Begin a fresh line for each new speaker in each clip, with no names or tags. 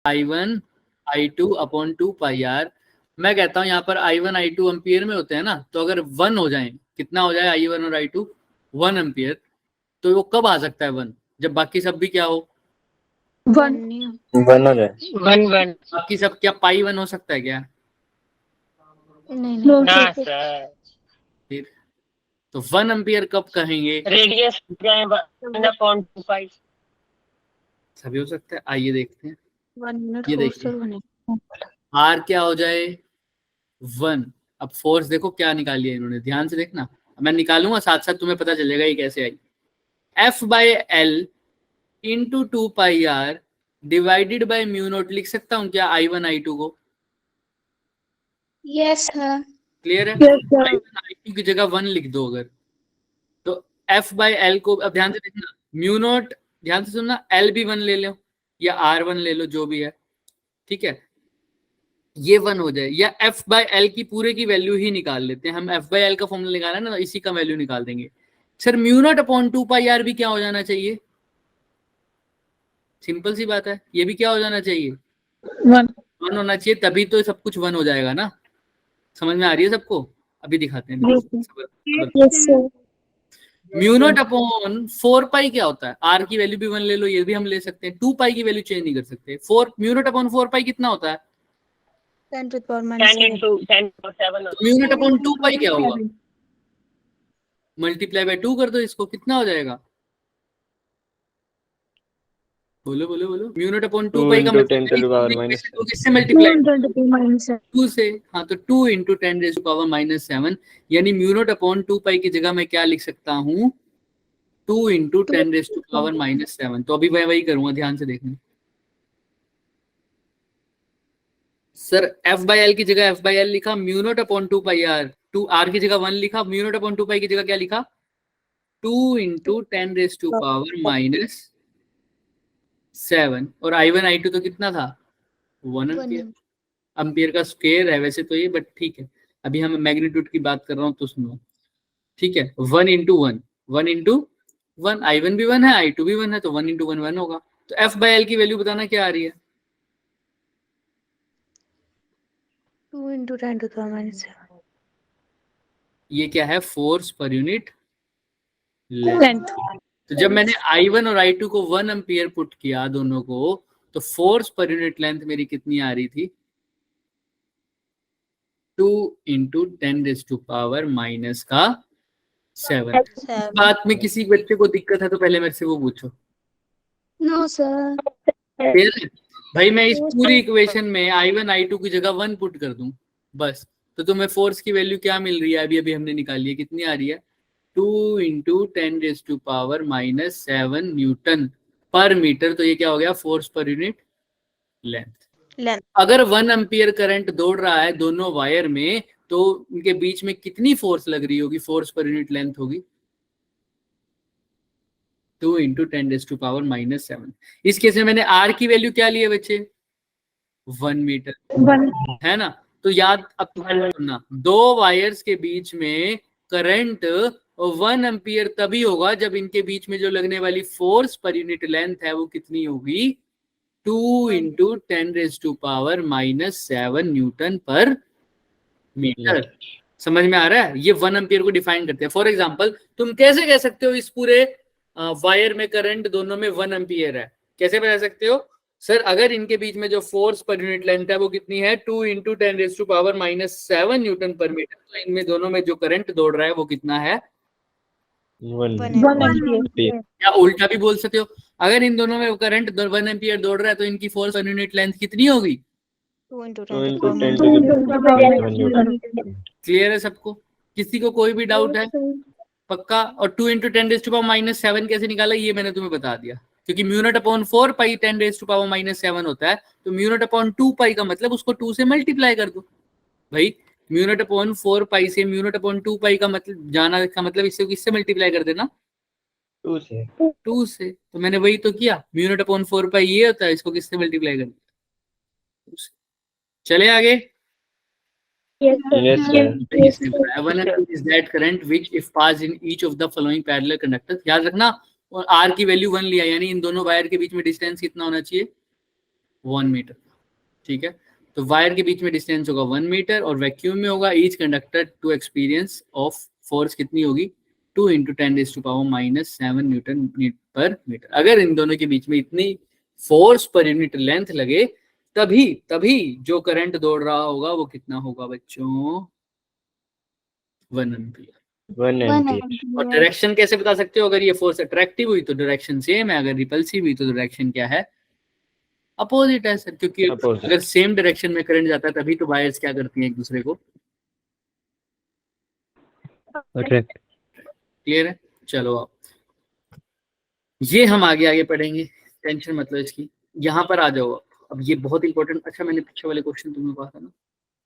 I1 I2 upon 2 pi are. मैं कहता हूं यहाँ पर I1 I2 एम्पियर में होते हैं ना, तो अगर 1 हो जाए, कितना हो जाए I1 और I2 1 एम्पियर, तो वो कब आ सकता है 1? जब बाकी सब भी क्या हो,
1
हो जाए।
1
बाकी सब क्या पाई 1 हो सकता है क्या?
नहीं
ना
सर,
सर,
फिर तो 1 एम्पियर कब कहेंगे?
रेडियस क्या है 1/2
सभी हो सकता है। आइए देखते हैं,
1 मिनट
ये
फोर्स
देखिए
सर बने।
आर क्या हो जाए 1। अब फोर्स देखो क्या निकाली है इन्होंने, ध्यान से देखना, मैं निकालूंगा साथ साथ तुम्हें पता चलेगा ये कैसे आई। F by L into 2 pi R divided by mu naught. लिख सकता हूँ क्या I1 I2 को?
Yes sir.
क्लियर है? I1 I2 की जगह 1 लिख दो अगर, तो एफ बाई एल को, अब ध्यान से देखना, म्यू नोट, ध्यान से सुनना, एल भी 1 ले लो या R1 ले लो, जो भी है, ठीक है, ये 1 हो जाए, या एफ बाई एल की पूरे की वैल्यू ही निकाल लेते हैं हम। एफ बाई एल का फॉर्मूला निकाला ना, इसी का वैल्यू निकाल देंगे। Sir mu naught upon 2 pi R भी क्या हो जाना चाहिए? सिंपल सी बात है, ये भी क्या हो जाना चाहिए? 1 होना चाहिए, तभी तो सब कुछ 1 हो जाएगा ना। समझ में आ रही है सबको? अभी दिखाते हैं। म्यू नॉट अपॉन 4 पाई क्या होता है? आर की वैल्यू भी 1 ले लो, ये भी हम ले सकते हैं। 2 पाई की वैल्यू चेंज नहीं कर सकते। 4 म्यू नॉट अपॉन 4 पाई कितना होता है?
10 to the power
10
minus 7.
into 10 to 7
mu naught upon 2 पाई क्या होगा? मल्टीप्लाई बाय 2 कर दो इसको, कितना हो जाएगा? बोलो बोलो बोलो। म्यू नॉट अपॉन 2 पाई का मतलब
10 to the power minus
किससे मल्टीप्लाई?
2
2 से। हाँ, तो 2 into 10 raise to power minus 7, यानी म्यू नॉट अपॉन 2 पाई की जगह मैं क्या लिख सकता हूँ? 2 into 10 raise to power minus 7। तो अभी मैं वही करूंगा, ध्यान से देखना। सर एफ बाई एल की जगह एफ बाई एल लिखा, mu naught upon 2 pi R, 2 R की जगह 1 लिखा, म्यू नॉट अपॉन 2 पाई की जगह क्या लिखा? 2 into 10 raise to power minus 7। और I1 I2 तो कितना था? 1 एम्पियर। एम्पियर का स्क्वायर है वैसे तो ये, बट ठीक है, अभी हम मैग्नीट्यूड की बात कर रहा हूँ तो सुनो, ठीक है। 1 इंटू 1, 1 इंटू 1, I1 भी 1 है, I2 भी 1 है, तो 1 इंटू 1 1 होगा। तो एफ बाई एल की वैल्यू बताना क्या आ रही है?
2 into 10 to the power minus 7.
ये क्या है? Force per unit length. तो जब मैंने I1 और I2 को 1 एम्पियर पुट किया दोनों को, तो फोर्स पर यूनिट लेंथ मेरी कितनी आ रही थी? 2 into 10 raise to power minus का 7। बात में किसी बच्चे को दिक्कत है तो पहले मेरे से वो पूछो।
No sir.
भाई मैं इस पूरी इक्वेशन में I1 I2 की जगह 1 पुट कर दूं बस, तो तुम्हें फोर्स की वैल्यू क्या मिल रही है? अभी अभी हमने निकाली है, कितनी आ रही है? 2 into 10 raise to power minus 7 newton per metre. तो ये क्या हो गया? Force per unit length. अगर 1 एम्पियर करंट दौड़ रहा है दोनों वायर में, तो उनके बीच में कितनी फोर्स लग रही होगी? फोर्स पर यूनिट लेंथ होगी 2 into 10 raise to power minus 7। इस केस में मैंने आर की वैल्यू क्या ली है बच्चे? 1 मीटर, है ना? तो याद अब करना, दो वायर्स के बीच में करंट 1 एम्पियर तभी होगा जब इनके बीच में जो लगने वाली फोर्स पर यूनिट लेंथ है वो कितनी होगी? 2 into 10 raise to power minus 7 newton per metre. समझ में आ रहा है? ये 1 एम्पियर को डिफाइन करते हैं। फॉर एग्जांपल तुम कैसे कह सकते हो इस पूरे वायर में करंट दोनों में 1 एम्पियर है? कैसे बता सकते हो? सर अगर इनके बीच में जो फोर्स पर यूनिट लेंथ है वो कितनी है? 2 into 10 raise to power minus 7 newton per metre. तो इनमें दोनों में जो करंट दौड़ रहा है वो कितना है?
1
एम्पियर।
या उल्टा भी बोल सकते हो, अगर इन दोनों में करंट 1 एम्पियर दौड़ रहा है तो इनकी फोर्स पर यूनिट लेंथ कितनी होगी?
2 into
2
10 to
into
the
10
power
to the power Newton.
Clear है सबको? किसी को कोई भी डाउट है? पक्का? और 2 into 10 raise to power minus 7 कैसे निकाला ये मैंने तुम्हें बता दिया, क्योंकि mu naught upon 4 pi 10 raise to power minus 7 होता है, तो म्यू नॉट अपॉन 2 पाई का मतलब उसको 2 से मल्टीप्लाई कर दो भाई। म्यू नॉट अपॉन 4 पाई से म्यू नॉट अपॉन 2 पाई का मतलब जाना का मतलब इससे किससे मल्टीप्लाई कर देना?
2 से।
2 से। तो मैंने वही तो किया, म्यू नॉट अपॉन 4 पाई ये होता है, इसको किससे मल्टीप्लाई कर दिया? चले आगे।
Yes, sir.
is that current which if passed in each of the following parallel conductors। याद रखना, और R की वैल्यू 1 लिया, यानी इन दोनों वायर के बीच में डिस्टेंस कितना होना चाहिए? 1 मीटर, ठीक है। तो वायर के बीच में डिस्टेंस होगा 1 मीटर और वैक्यूम में होगा each conductor to experience of force कितनी होगी 2 × 10⁻⁻7 न्यूटन पर मीटर। अगर इन दोनों के बीच में इतनी फोर्स पर यूनिट लेंथ लगे तभी जो करंट दौड़ रहा होगा वो कितना होगा बच्चों 1 एम्पियर।
1 एम्पियर।
और डायरेक्शन कैसे बता सकते हो? अगर ये फोर्स अट्रैक्टिव हुई तो डायरेक्शन सेम है, अगर रिपल्सिव हुई तो डायरेक्शन क्या है अपोजिट है सर, क्योंकि
Opposite.
अगर सेम डायरेक्शन में करंट जाता है तभी तो वायर्स क्या करती हैं एक दूसरे को
अट्रैक्ट।
क्लियर है? चलो अब ये हम आगे पढ़ेंगे, टेंशन मतलब इसकी। यहाँ पर आ जाओ अब ये बहुत इंपॉर्टेंट। अच्छा मैंने पीछे वाले क्वेश्चन तुम्हें कहा था ना,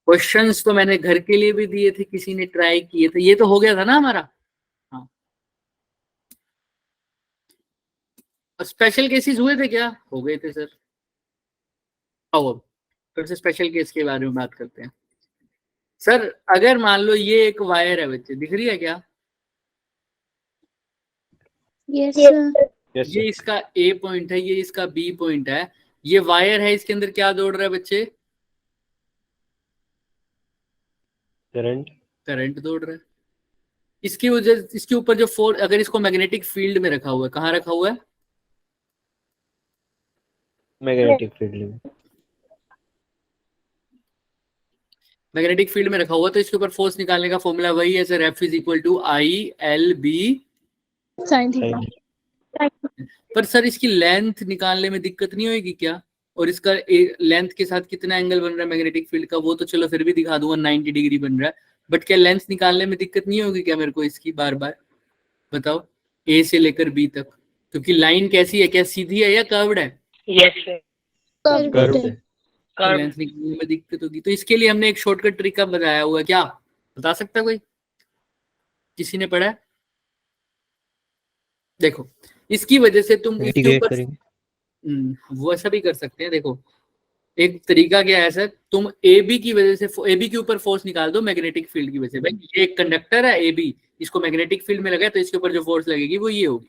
क्वेश्चंस तो मैंने घर के लिए भी दिए थे, किसी ने ट्राई किए थे, ये तो हो गया था ना हमारा। हाँ स्पेशल केसेस हुए थे क्या? हो गए थे सर। आओ अब फिर से स्पेशल केस के बारे में बात करते हैं। सर अगर मान लो ये एक वायर है बच्चे, दिख रही है क्या?
Yes, sir.
यस
ये इसका ए पॉइंट है, ये इसका बी पॉइंट है, ये वायर है, इसके अंदर क्या दौड़ रहा है बच्चे?
करंट।
करंट दौड़ रहा है। इसकी वजह, इसके ऊपर जो फोर्स, अगर इसको मैग्नेटिक फील्ड में रखा हुआ है, कहाँ रखा हुआ है?
मैग्नेटिक फील्ड में।
मैग्नेटिक फील्ड में रखा हुआ, तो इसके ऊपर फोर्स निकालने का फॉर्मूला वही है sir, F = I/L/B
Sin
Sin
पर सर इसकी लेंथ निकालने में दिक्कत नहीं होगी क्या? और इसका लेंथ के साथ कितना एंगल बन रहा है मैग्नेटिक फील्ड का, वो तो चलो फिर भी दिखा दूंगा 90 डिग्री बन रहा है, बट क्या लेंथ निकालने में दिक्कत नहीं होगी क्या मेरे को इसकी? बार बार बताओ, ए से लेकर बी तक, क्योंकि लाइन कैसी है, क्या सीधी है या कर्व्ड है?
Yes, sir.
कर्व है।
तो लेंथ निकालने में दिक्कत होगी, तो इसके लिए हमने एक शॉर्टकट तरीका बताया हुआ है, क्या बता सकता है कोई? किसी ने पढ़ा है? देखो इसकी वजह से तुम इसके
इंटीग्रेट
ऊपर वो ऐसा भी कर सकते हैं। देखो एक तरीका क्या है सर, तुम ए बी की वजह से, ए बी के ऊपर फोर्स निकाल दो मैग्नेटिक फील्ड की वजह से। भाई ये एक कंडक्टर है ए बी, इसको मैग्नेटिक फील्ड में लगा तो इसके ऊपर जो फोर्स लगेगी वो ये होगी।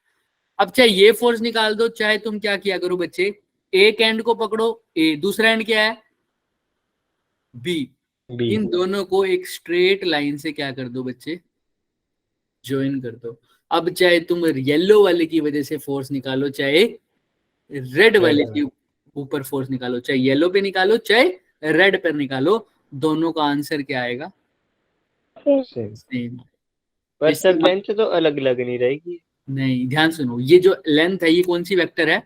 अब चाहे ये फोर्स निकाल दो, चाहे तुम क्या किया करो बच्चे, एक एंड को पकड़ो ए, दूसरा एंड क्या है बी,
बी।
इन दोनों को एक स्ट्रेट लाइन से क्या कर दो बच्चे, ज्वाइन कर दो। अब चाहे तुम येलो वाले की वजह से फोर्स निकालो, चाहे रेड वाले के ऊपर फोर्स निकालो, चाहे येलो पे निकालो चाहे रेड पर निकालो, दोनों का आंसर क्या आएगा? सेम।
पर सर लेंथ तो अलग अलग नहीं रहेगी।
नहीं, ध्यान सुनो, ये जो लेंथ है ये कौन सी वेक्टर है?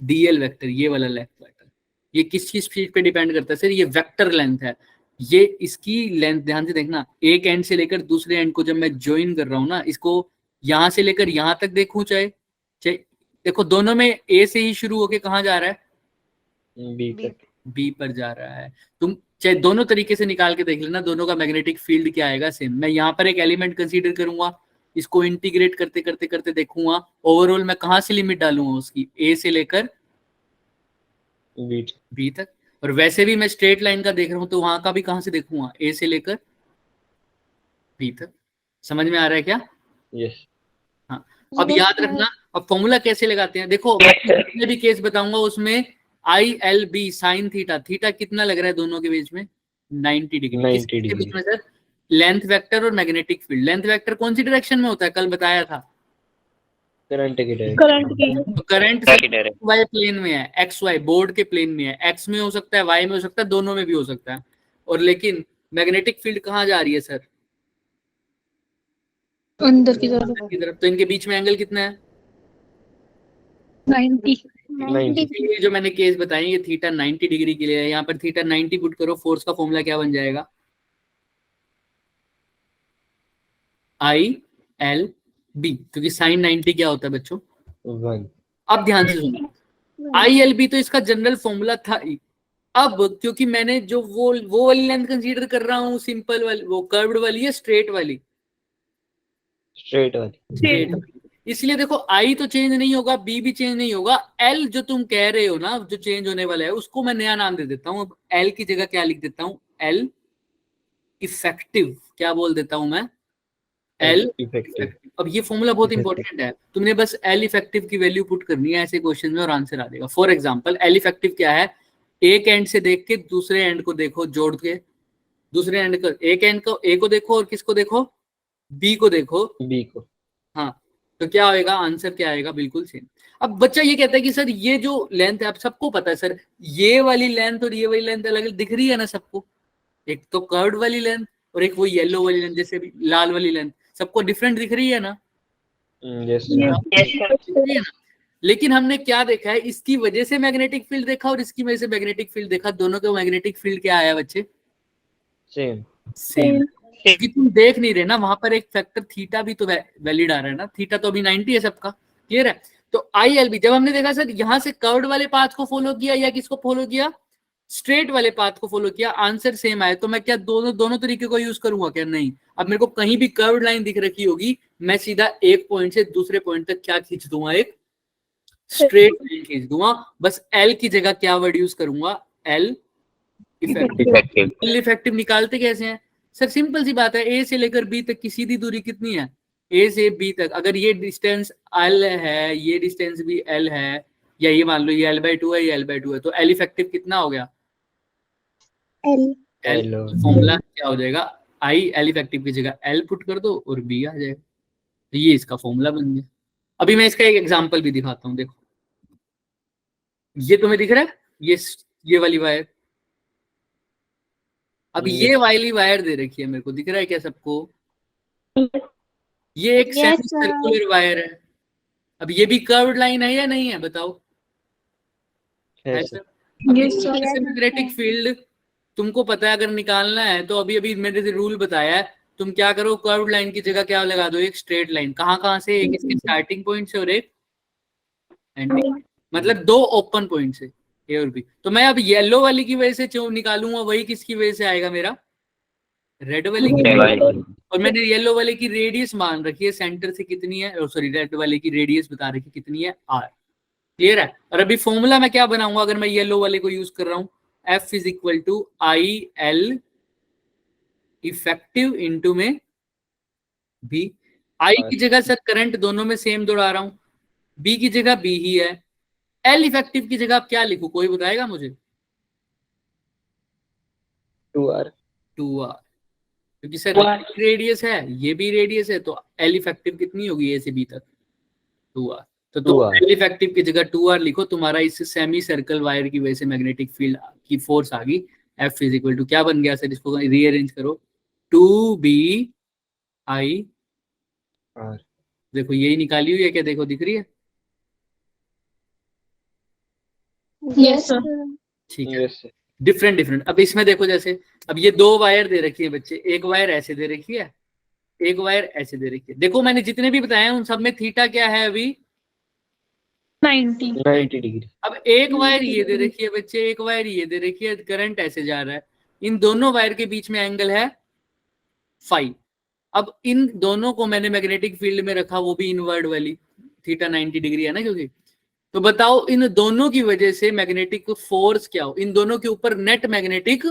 डीएल वेक्टर, ये वाला लेंथ वेक्टर। ये किस चीज पे डिपेंड करता है सर? ये वेक्टर लेंथ है। ये इसकी लेंथ ध्यान से देखना, एक एंड से लेकर दूसरे एंड को जब मैं ज्वाइन कर रहा हूं ना, इसको यहां से लेकर यहां तक देखूं, चाहे देखो दोनों में ए से ही शुरू होके कहाँ जा रहा है? बी पर जा रहा है। तुम चाहे दोनों तरीके से निकाल के देख लेना, दोनों का मैग्नेटिक फील्ड क्या आएगा सेम। मैं यहाँ पर एक एलिमेंट कंसीडर करूंगा, इसको इंटीग्रेट करते करते करते देखूंगा ओवरऑल मैं कहाँ से लिमिट डालूंगा उसकी, ए से लेकर बी तक। और वैसे भी मैं स्ट्रेट लाइन का देख रहा हूं तो वहां का भी कहां से देखूंगा, ए से लेकर बी तक। समझ में आ रहा है क्या?
यस।
हाँ अब याद रखना, अब फॉर्मूला कैसे लगाते हैं देखो, जितने भी केस बताऊंगा उसमें I/L/B sin थीटा, थीटा कितना लग रहा है दोनों के बीच में? 90 डिग्री।
90
किसके बीच में सर? लेंथ वेक्टर और मैग्नेटिक फील्ड। लेंथ वेक्टर कौन सी डायरेक्शन में होता है? कल बताया था
करंट की डायरेक्शन।
तो करंट वाई प्लेन में है, एक्स वाई बोर्ड के प्लेन में है, एक्स में हो सकता है वाई में हो सकता है, दोनों में भी हो सकता है। और लेकिन मैग्नेटिक फील्ड कहाँ जा रही है सर?
अंदर की तरफ।
तो इनके बीच में एंगल कितना है?
90।
ये जो मैंने केस बताई ये थीटा 90 डिग्री के लिए है। यहाँ पर थीटा 90 पुट करो, फोर्स का फॉर्मूला क्या बन जाएगा? I/L/B, क्योंकि साइन 90 क्या होता है बच्चों?
1।
अब ध्यान से सुनो, I/L/B तो इसका जनरल फॉर्मूला था ही। अब क्योंकि मैंने जो वो वाली लेंथ कंसीडर कर रहा हूँ, सिंपल वाली, वो कर्व्ड वाली है स्ट्रेट वाली?
स्ट्रेट वाली।
इसलिए देखो आई तो चेंज नहीं होगा, बी भी चेंज नहीं होगा, एल जो तुम कह रहे हो ना जो चेंज होने वाला है उसको मैं नया नाम दे देता हूँ। अब एल की जगह क्या लिख देता हूँ? L effective. क्या बोल देता हूं मैं? L
effective.
अब ये फॉर्मूला बहुत
Effective.
इंपॉर्टेंट है, तुमने बस एल इफेक्टिव की वैल्यू पुट करनी है ऐसे क्वेश्चन में और आंसर आ जाएगा। फॉर एग्जांपल एल इफेक्टिव क्या है, एक एंड से देख के दूसरे एंड को देखो, जोड़ के दूसरे एंड को, एक एंड को ए को देखो और किसको देखो, बी को देखो।
बी को।
हाँ, तो क्या होएगा, आंसर क्या आएगा, बिल्कुल सेम। अब बच्चा ये कहता है कि सर ये जो लेंथ है, आप सबको पता है सर ये वाली लेंथ और ये वाली लेंथ अलग अलग दिख रही है ना सबको, एक तो कर्व्ड वाली लेंथ और एक वो येलो वाली लेंथ, जैसे भी लाल वाली लेंथ, सबको डिफरेंट दिख रही है ना।
Yes
Yes, sir.
दिख रही है ना? लेकिन हमने क्या देखा है, इसकी वजह से मैग्नेटिक फील्ड देखा और इसकी वजह से मैग्नेटिक फील्ड देखा, दोनों का मैग्नेटिक फील्ड क्या आया बच्चे,
सेम।
सेम। क्योंकि तुम देख नहीं रहे ना, वहां पर एक फैक्टर थीटा भी तो वैलिड आ रहा है ना, थीटा तो अभी 90 है सबका, क्लियर है। तो आई एल बी, जब हमने देखा सर यहां से कर्व्ड वाले पाथ को फॉलो किया या किसको फॉलो किया, स्ट्रेट वाले पाथ को फॉलो किया, आंसर सेम आया, तो मैं क्या दोनों तरीके को यूज करूंगा क्या, नहीं। अब मेरे को कहीं भी कर्व्ड लाइन दिख रखी होगी, मैं सीधा एक पॉइंट से दूसरे पॉइंट तक क्या खींच दूंगा, एक स्ट्रेट लाइन खींच दूंगा। बस एल की जगह क्या वर्ड यूज करूंगा, एल इफेक्टिव। एल इफेक्टिव निकालते कैसे हैं सर, सिंपल सी बात है, ए से लेकर बी तक की सीधी दूरी कितनी है, ए से बी तक, अगर ये डिस्टेंस एल है, ये डिस्टेंस भी एल है, या ये मान लो ये L/2 है, ये L/2 है, तो एल इफेक्टिव कितना हो गया, एल। फॉर्मूला क्या हो जाएगा, आई एल इफेक्टिव की जगह एल पुट कर दो और बी आ जाएगा, तो ये इसका फॉर्मूला बन गया। अभी मैं इसका एक एग्जांपल भी दिखाता हूँ, देखो ये तुम्हें दिख रहा है, ये वाली वायर, अब ये वाली वायर दे रखी है मेरे को, दिख रहा है क्या सबको, ये एक सेमी सर्कुलर वायर है। अब ये भी कर्व्ड लाइन है या नहीं है, बताओ। मैग्नेटिक फील्ड तुमको पता है, अगर निकालना है तो अभी अभी मैंने से रूल बताया है, तुम क्या करो, कर्व्ड लाइन की जगह क्या लगा दो, एक स्ट्रेट लाइन, कहाँ से, एक इसके स्टार्टिंग पॉइंट से और एक एंडिंग, मतलब दो ओपन पॉइंट से, ए और बी। तो मैं अब येलो वाली की वजह से जो निकालूंगा वही किसकी वजह से आएगा, मेरा रेड वाली की। और मैंने येलो वाले की रेडियस मान रखी है सेंटर से कितनी है, सॉरी रेड वाले की रेडियस बता रखी कितनी है, आर, क्लियर है। और अभी फॉर्मूला मैं क्या बनाऊंगा, अगर मैं येलो वाले को यूज कर रहा हूं, F is equal to I L effective into में बी। आई की जगह सर करंट दोनों में सेम दौड़ा रहा हूं, बी की जगह बी ही है, एल इफेक्टिव की जगह आप क्या लिखू, कोई बताएगा मुझे,
2R,
क्योंकि सर रेडियस है, ये भी रेडियस है, तो एल इफेक्टिव कितनी होगी ए से बी तक, 2R। तो एल इफेक्टिव की जगह 2R लिखो, तुम्हारा इस सेमी सर्कल वायर की वजह से मैग्नेटिक फील्ड की फोर्स आ गई, F इज इक्वल टू क्या बन गया सर, इसको रीअरेंज करो, 2BI
R।
देखो यही निकाली हुई है क्या, देखो दिख रही है,
यस सर।
ठीक है। डिफरेंट। अब इसमें देखो, जैसे अब ये दो वायर दे रखी है बच्चे, एक वायर ऐसे दे रखी है, एक वायर ऐसे दे रखी है। देखो मैंने जितने भी बताए हैं उन सब में थीटा क्या है अभी,
90
डिग्री।
अब एक वायर ये दे रखी है बच्चे, एक वायर ये दे रखी है, करंट ऐसे जा रहा है, इन दोनों वायर के बीच में एंगल है फाई। अब इन दोनों को मैंने मैग्नेटिक फील्ड में रखा, वो भी इनवर्ड वाली, थीटा 90 डिग्री है ना, क्योंकि तो बताओ इन दोनों की वजह से मैग्नेटिक फोर्स क्या हो, इन दोनों के ऊपर नेट मैग्नेटिक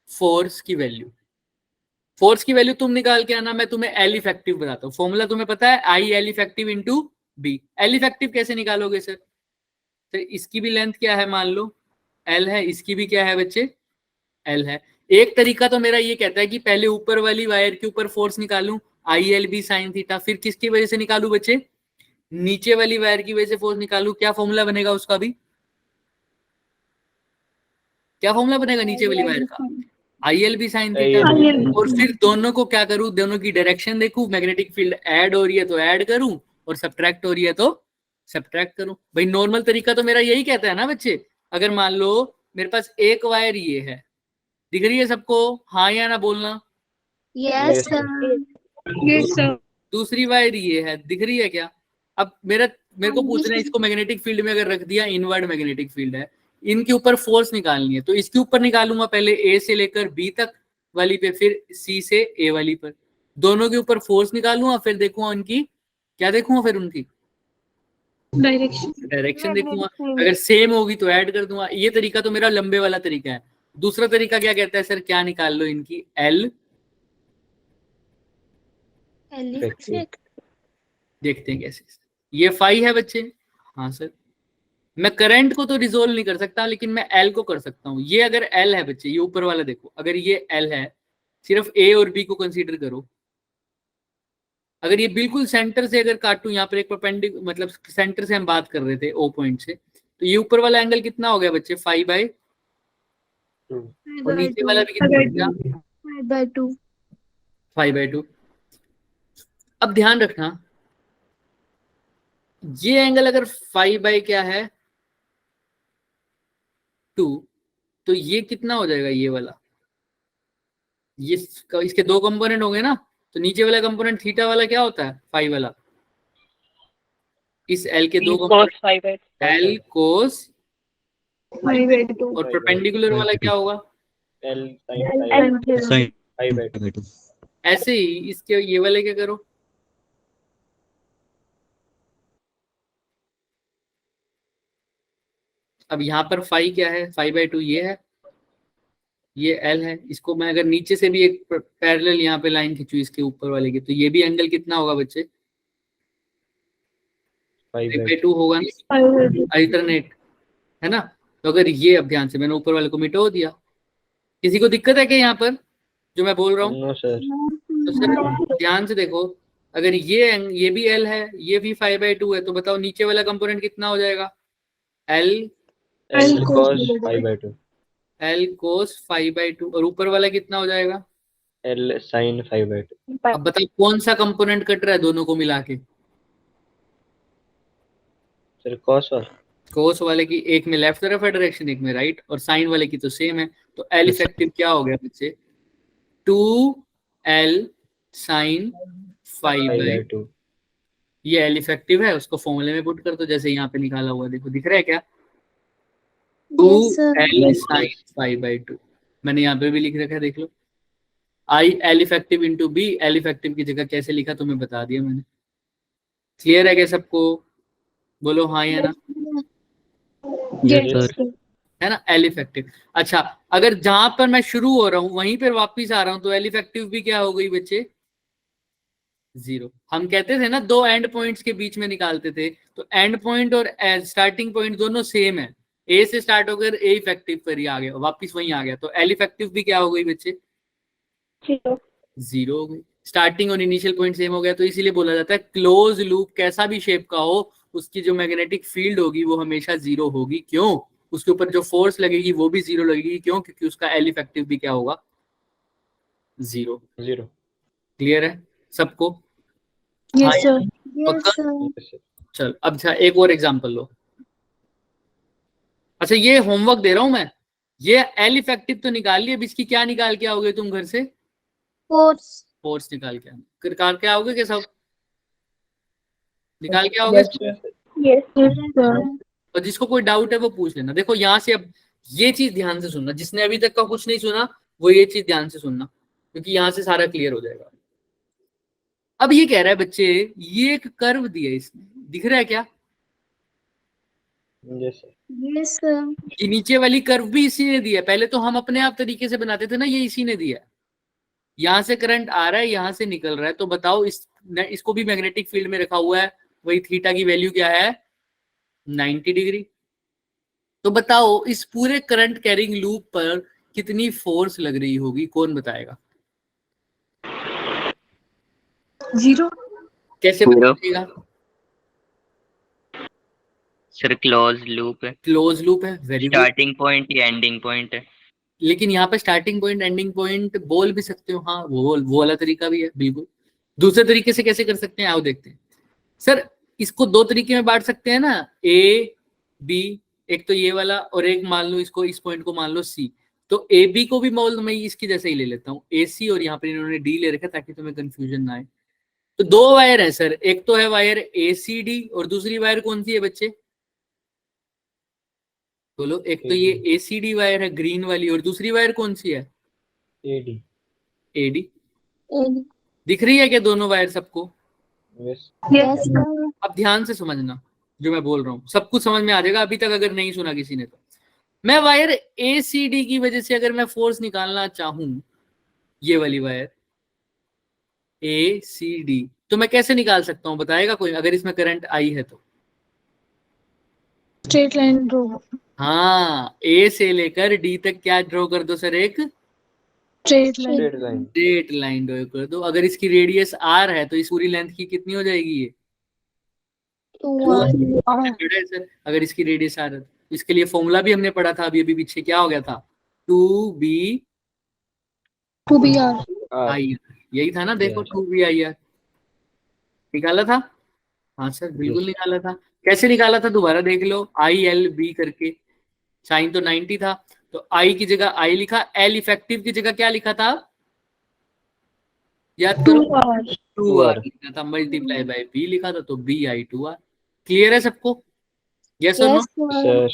फोर्स की वैल्यू, तुम निकाल के आना, मैं तुम्हें एल इफेक्टिव बताता हूँ। फॉर्मूला तुम्हें पता है, I L effective into B. L effective कैसे निकालोगे सर, तो इसकी भी लेंथ क्या है, मान लो एल है, इसकी भी क्या है बच्चे, एल है। एक तरीका तो मेरा ये कहता है कि पहले ऊपर वाली वायर के ऊपर फोर्स निकालूं, I L B sine theta, फिर किसकी वजह से निकालू बच्चे, नीचे वाली वायर की वजह से फोर्स निकालू, क्या फॉर्मूला बनेगा उसका भी, क्या फॉर्मूला बनेगा नीचे वाली वायर का, I L B sine theta. और फिर दोनों को क्या करूं, दोनों की डायरेक्शन देखूं, मैग्नेटिक फील्ड ऐड हो रही है तो ऐड करूं और सब्ट्रैक्ट हो रही है तो सब्ट्रैक्ट करूं। भाई नॉर्मल तरीका तो मेरा यही कहता है ना बच्चे, अगर मान लो मेरे पास एक वायर ये है, दिख रही है सबको, हाँ या ना बोलना,
यस सर।
दूसरी वायर ये है, दिख रही है क्या। अब मेरे को पूछना है, इसको मैग्नेटिक फील्ड में अगर रख दिया, इनवर्ड मैग्नेटिक फील्ड है, इनके ऊपर फोर्स निकालनी है, तो इसके ऊपर निकालूंगा पहले ए से लेकर बी तक वाली पे, फिर सी से ए वाली पर, दोनों के ऊपर फोर्स निकालूंगा, फिर देखूंगा उनकी क्या, देखूंगा फिर उनकी डायरेक्शन देखूंगा, अगर सेम होगी तो ऐड कर दूंगा। ये तरीका तो मेरा लंबे वाला तरीका है। दूसरा तरीका क्या कहता है सर, क्या निकाल लो इनकी एल
Electric.
देखते हैं कैसे। ये फाई है बच्चे। हाँ सर, मैं करंट को तो रिजोल्व नहीं कर सकता, लेकिन मैं एल को कर सकता हूँ। ये अगर एल है बच्चे, ये ऊपर वाला देखो, अगर ये एल है, सिर्फ ए और बी को कंसीडर करो। अगर ये बिल्कुल सेंटर से अगर काटूं, यहाँ पर एक परपेंडिकुलर, मतलब सेंटर से हम बात कर रहे थे ओ पॉइंट से, तो ये ऊपर वाला एंगल कितना हो गया बच्चे? 5/2। और नीचे वाला भी कितना हो गया?
5/2.
5/2। अब ध्यान रखना, ये एंगल अगर 5 क्या है 2, तो ये कितना हो जाएगा? ये वाला, ये इसके दो कंपोनेंट होंगे ना, तो नीचे वाला कंपोनेंट थीटा वाला क्या होता है? 5 वाला। इस एल के दो
cos 5/2.
L cos,
5/2.
और परपेंडिकुलर वाला क्या होगा?
L sin 5/2.
ऐसे ही इसके ये वाले क्या करो, अब यहाँ पर 5 क्या है? 5/2 ये है, ये एल है। इसको मैं अगर नीचे से भी एक पैरेलल यहाँ पे लाइन खींचू इसके ऊपर वाले की, तो ये भी एंगल कितना होगा बच्चे? 5/2 होगा ना,
5/2.
अल्टरनेट है ना। तो अगर ये, अब ध्यान से, मैंने ऊपर वाले को मिटो दिया। किसी को दिक्कत है क्या यहाँ पर जो मैं बोल रहा हूँ?
No sir.
तो सर ध्यान से देखो, अगर ये भी एल है, ये भी 5/2 है, तो बताओ नीचे वाला कंपोनेंट कितना हो जाएगा? L
L cos 5/2.
L cos 5/2, और ऊपर वाला कितना हो जाएगा?
L sin 5/2.
अब बताओ कौन सा कंपोनेंट कट रहा है दोनों को मिला के?
Sir cos और
कोस वाले की एक में लेफ्ट तरफ है डायरेक्शन, एक में राइट, और साइन वाले की तो सेम है। तो एल इफेक्टिव क्या हो गया बच्चे? 2L sin 5/2।
5/2.
ये एल इफेक्टिव है, उसको फॉर्मूले में पुट कर दो, जैसे यहाँ पे निकाला हुआ देखो, दिख रहा है क्या?
Yes, sir.
2L sin 5/2। मैंने यहाँ पे भी लिख रखा है, देख लो। I L effective into B, L effective की जगह कैसे लिखा तुम्हें बता दिया मैंने। क्लियर है क्या सबको? बोलो हाँ या ना।
Yes,
Yes.
sir.
है ना, एल इफेक्टिव। अच्छा, अगर जहां पर मैं शुरू हो रहा हूं वहीं पर वापिस आ रहा हूं, तो एल इफेक्टिव भी क्या हो गई बच्चे? 0। हम कहते थे ना दो एंड पॉइंट्स के बीच में निकालते थे, तो एंड पॉइंट और स्टार्टिंग पॉइंट दोनों सेम है। ए से स्टार्ट होकर ए इफेक्टिव पर ही आ गया, वापिस वहीं आ गया, तो एल इफेक्टिव भी क्या हो गई बच्चे? 0 हो गई। स्टार्टिंग और इनिशियल पॉइंट सेम हो गया, तो इसीलिए बोला जाता है क्लोज लूप कैसा भी शेप का हो, उसकी जो मैग्नेटिक फील्ड होगी वो हमेशा 0 होगी। क्यों? उसके ऊपर जो फोर्स लगेगी वो भी 0 लगेगी। क्यों? क्योंकि उसका एल इफेक्टिव भी क्या होगा? 0।
0.
क्लियर है सबको?
Yes, sir.
पक्का?
Yes, sir.
Yes, sir.
चल अब अच्छा एक और एग्जांपल लो। अच्छा ये होमवर्क दे रहा हूं मैं, ये एल इफेक्टिव तो निकाल लिया, अब इसकी क्या निकाल के आओगे तुम घर से?
Force.
फोर्स निकाल के आओगे क्या सब? निकाल के आओगे?
Yes, sir.
और जिसको कोई डाउट है वो पूछ लेना। देखो यहाँ से अब ये चीज ध्यान से सुनना, जिसने अभी तक का कुछ नहीं सुना वो ये चीज ध्यान से सुनना, क्योंकि यहाँ से सारा क्लियर हो जाएगा। अब ये कह रहा है बच्चे, ये एक कर्व दिया है इसमें, दिख रहा है क्या?
Yes, sir.
Yes, sir.
ये नीचे वाली कर्व भी इसी ने दिया है। पहले तो हम अपने आप तरीके से बनाते थे ना, ये इसी ने दिया है। यहाँ से करंट आ रहा है, यहाँ से निकल रहा है, तो बताओ इसको भी मैग्नेटिक फील्ड में रखा हुआ है, वही थीटा की वैल्यू क्या है? 90 डिग्री। तो बताओ इस पूरे करंट कैरिंग लूप पर कितनी फोर्स लग रही होगी, कौन बताएगा?
0.
कैसे बताइएगा?
सर क्लोज लूप है,
क्लोज लूप है, वेरी गुड।
स्टार्टिंग पॉइंट या एंडिंग पॉइंट है।
लेकिन यहाँ पे स्टार्टिंग पॉइंट एंडिंग पॉइंट बोल भी सकते हो, हाँ वो वाला तरीका भी है बिल्कुल। दूसरे तरीके से कैसे कर सकते हैं आओ देखते हैं। सर इसको दो तरीके में बांट सकते हैं ना, ए बी, एक तो ये वाला, और एक मान लो इसको, इस पॉइंट को मान लो सी। तो ए बी को भी मैं इसकी जैसे ही ले लेता हूँ, ए सी, और यहाँ पर इन्होंने डी ले रखा ताकि तुम्हें कंफ्यूजन ना आए। तो दो वायर है सर, एक तो है वायर ए सी डी, और दूसरी वायर कौन सी है बच्चे? बोलो। एक तो ये एसीडी वायर है ग्रीन वाली, और दूसरी वायर कौन सी है?
AD.
एडी।
Yes,
दिख रही है क्या दोनों वायर सबको?
Yes.
sir.
अब ध्यान से समझना जो मैं बोल रहा हूँ, सब कुछ समझ में आ जाएगा अभी तक अगर नहीं सुना किसी ने तो। मैं वायर एसीडी की वजह से अगर मैं फोर्स निकालना चाहूं, ये वाली वायर, ए सी डी। तो मैं कैसे निकाल सकता हूँ, बताएगा कोई, अगर इसमें करंट आई है तो?
Straight line draw.
हाँ, ए से लेकर डी तक क्या ड्रॉ कर दो सर? एक
straight line.
Straight line.
Straight line draw कर दो। अगर इसकी रेडियस आर है तो इस पूरी लेंथ की कितनी हो जाएगी ये?
2R।
है सर, अगर इसकी रेडियस आर है तो इसके लिए फॉर्मूला भी हमने पढ़ा था अभी अभी पीछे, क्या हो गया था? 2b
2BR।
आई, यही था ना, देखो
Yes.
2b आई आर निकाला था। हाँ सर बिल्कुल निकाला था। कैसे निकाला था दोबारा देख लो, आई एल बी करके। साइन तो 90 था, तो आई की जगह आई लिखा, एल इफेक्टिव की जगह क्या लिखा था? याद करो,
2R।
2r लिखा था, मल्टीप्लाई बाय बी लिखा था, तो बी आई 2r। क्लियर है सबको? यस और नो?
सर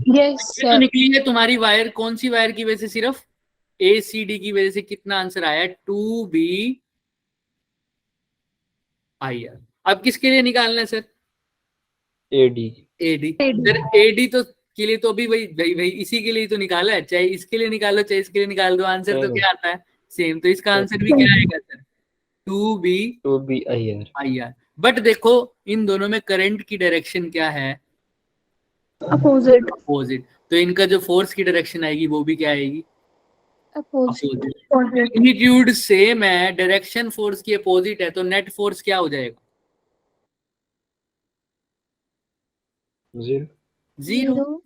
यस
ये तो निकली है तुम्हारी वायर, कौन सी वायर की वजह से? सिर्फ ए सी डी की वजह से। कितना आंसर आया? 2b I R. अब किसके लिए निकालना है sir?
AD.
AD. Sir AD तो के लिए तो अभी वही वही वही इसी के लिए तो निकाला है, चाहे इसके लिए निकालो चाहे इसके लिए निकाल दो, आंसर तो क्या आता है? सेम। तो इसका आंसर भी क्या आएगा sir? 2b
2b IR।
I R. But देखो इन दोनों में करंट की डायरेक्शन क्या है?
अपोजिट।
अपोजिट। तो इनका जो फोर्स की डायरेक्शन आएगी वो भी क्या आएगी?
अपोजिट।
मैग्नीट्यूड सेम है, डायरेक्शन फोर्स की अपोजिट है, तो नेट फोर्स क्या हो जाएगा?
0।
जीरो।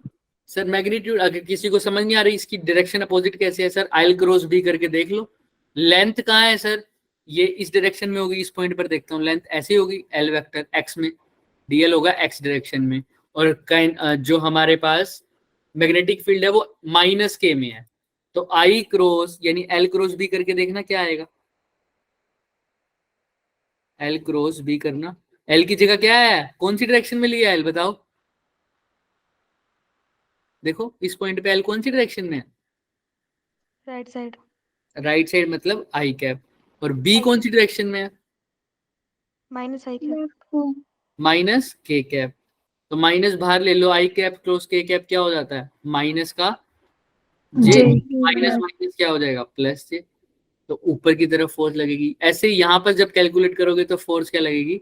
सर मैग्नीट्यूड, अगर किसी को समझ नहीं आ रही इसकी डायरेक्शन अपोजिट कैसे है सर, एल क्रॉस बी करके देख लो। लेंथ कहाँ है सर? ये इस डायरेक्शन में होगी, इस पॉइंट पर देखता हूँ, लेंथ ऐसी होगी, एल वेक्टर एक्स में, डीएल होगा एक्स डायरेक्शन में, और जो हमारे पास मैग्नेटिक फील्ड है वो माइनस के में है, तो आई क्रॉस यानी एल क्रॉस बी करके देखना क्या आएगा? एल क्रॉस बी करना, एल की जगह क्या है, कौन सी डायरेक्शन में लिया एल बताओ? देखो इस पॉइंट पे एल कौन सी डायरेक्शन में है?
Right side.
राइट साइड, मतलब आई कैप। और बी कौन सी डायरेक्शन में है?
माइनस आई।
माइनस के कैप। तो माइनस बाहर ले लो, आई कैप क्रॉस के कैप क्या हो जाता है? माइनस का जे। माइनस माइनस क्या हो जाएगा? प्लस जे। तो ऊपर की तरफ फोर्स लगेगी। ऐसे यहाँ पर जब कैलकुलेट करोगे तो फोर्स क्या लगेगी?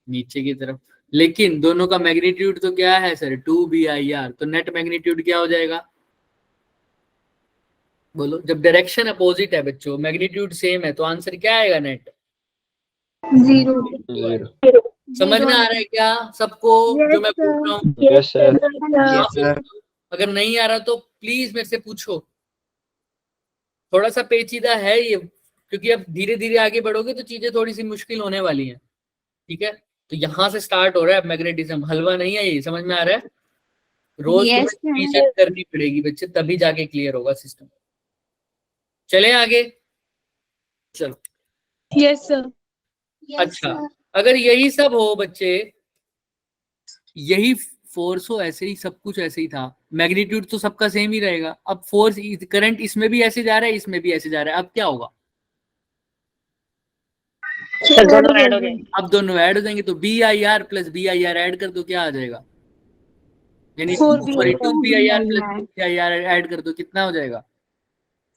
नीचे की तरफ। लेकिन दोनों का मैग्नीट्यूड तो क्या है सर? 2BIR। तो नेट मैग्नीट्यूड क्या हो जाएगा? बोलो, जब डायरेक्शन अपोजिट है बच्चों, मैग्नीट्यूड सेम है, तो आंसर क्या आएगा नेट?
0।
समझ में आ रहा है क्या सबको जो मैं पूछ रहा हूँ?
Yes sir.
अगर नहीं आ रहा तो प्लीज मेरे से पूछो। थोड़ा सा पेचीदा है ये, क्योंकि अब धीरे धीरे आगे बढ़ोगे तो चीजें थोड़ी सी मुश्किल होने वाली हैं। ठीक है, तो यहाँ से स्टार्ट हो रहा है मैग्नेटिज्म, हलवा नहीं है ये, समझ में आ रहा है? रोज तुम्हें करनी पड़ेगी बच्चे, तभी जाके क्लियर होगा सिस्टम। चले आगे, चलो।
Yes sir.
अच्छा, अगर यही सब हो बच्चे, यही फोर्स हो, ऐसे ही सब कुछ ऐसे ही था, मैग्नीट्यूड तो सबका सेम ही रहेगा। अब फोर्स करंट इसमें भी ऐसे जा रहा है, इसमें भी ऐसे जा रहा है, अब क्या होगा?
सर दोनों ऐड हो गए।
अब दोनों ऐड हो जाएंगे, तो BIR प्लस BIR ऐड कर दो, क्या आ जाएगा? यानी 2BIR प्लस BIR ऐड कर दो, कितना हो जाएगा?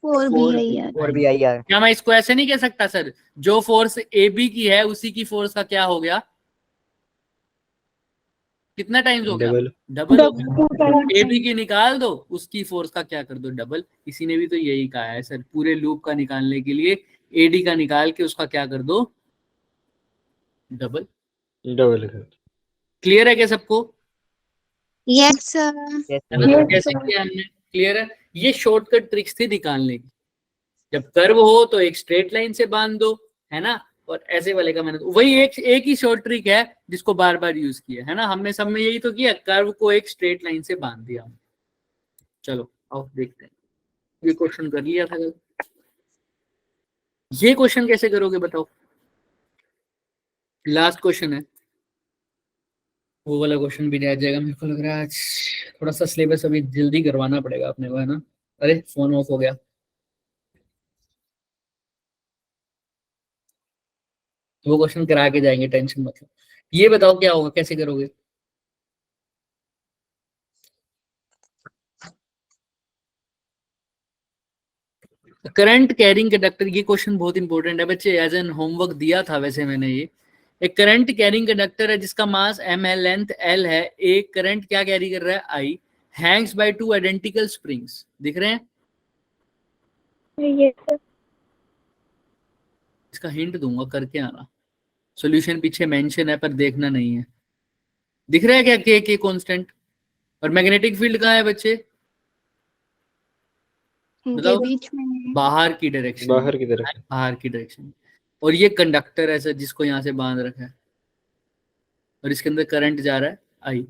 4BIR।
क्या मैं इसको ऐसे नहीं कह सकता सर, जो फोर्स AB की है उसी की फोर्स का क्या हो गया? कितना टाइम्स हो गया?
डबल।
डबल हो गया। AB की निकाल दो, उसकी फोर्स का क्या कर दो? डबल। इसी ने भी तो यही कहा है सर, पूरे लूप का निकालने के लिए AD का निकाल के उसका क्या कर दो? डबल।
डबल।
क्लियर है क्या सबको?
Yes sir.
कैसे किया हमने? क्लियर है? ये शॉर्टकट ट्रिक्स थी निकालने की। जब कर्व हो तो एक स्ट्रेट लाइन से बांध दो, है ना, और ऐसे वाले का मैंने वही एक ही शॉर्ट ट्रिक है जिसको बार बार यूज किया है ना हमने, सब में यही तो किया, कर्व को एक स्ट्रेट लाइन से बांध दिया। चलो आओ देखते हैं, ये क्वेश्चन कर लिया था कल। ये क्वेश्चन कैसे करोगे बताओ? लास्ट क्वेश्चन है, वो वाला क्वेश्चन भी नहीं आ जाएगा मेरे को लग रहा है आज। थोड़ा सा सिलेबस अभी जल्दी करवाना पड़ेगा अपने को, है ना। अरे फोन ऑफ हो गया। वो क्वेश्चन करा के जाएंगे, टेंशन मत लो। ये बताओ क्या होगा, कैसे करोगे? करंट कैरिंग कंडक्टर, ये क्वेश्चन बहुत इंपॉर्टेंट है बच्चे, एज एन होमवर्क दिया था वैसे मैंने ये। एक करंट कैरिंग कंडक्टर है जिसका मास m है, लेंथ l है, एक करंट क्या कैरी कर रहा है I, Hanks by two identical springs, दिख रहे हैं?
Yes sir.
इसका हिंट दूंगा, करके आना, सॉल्यूशन पीछे मेंशन है पर देखना नहीं है। दिख रहा है क्या के कांस्टेंट? और मैग्नेटिक फील्ड कहाँ है बच्चे?
इनके
बताओ।
बीच में
बाहर की डायरेक्शन,
बाहर की तरफ।
बाहर की डायरेक्शन। और ये कंडक्टर है सर जिसको यहाँ से बांध रखा है और इसके अंदर करंट जा रहा है आई।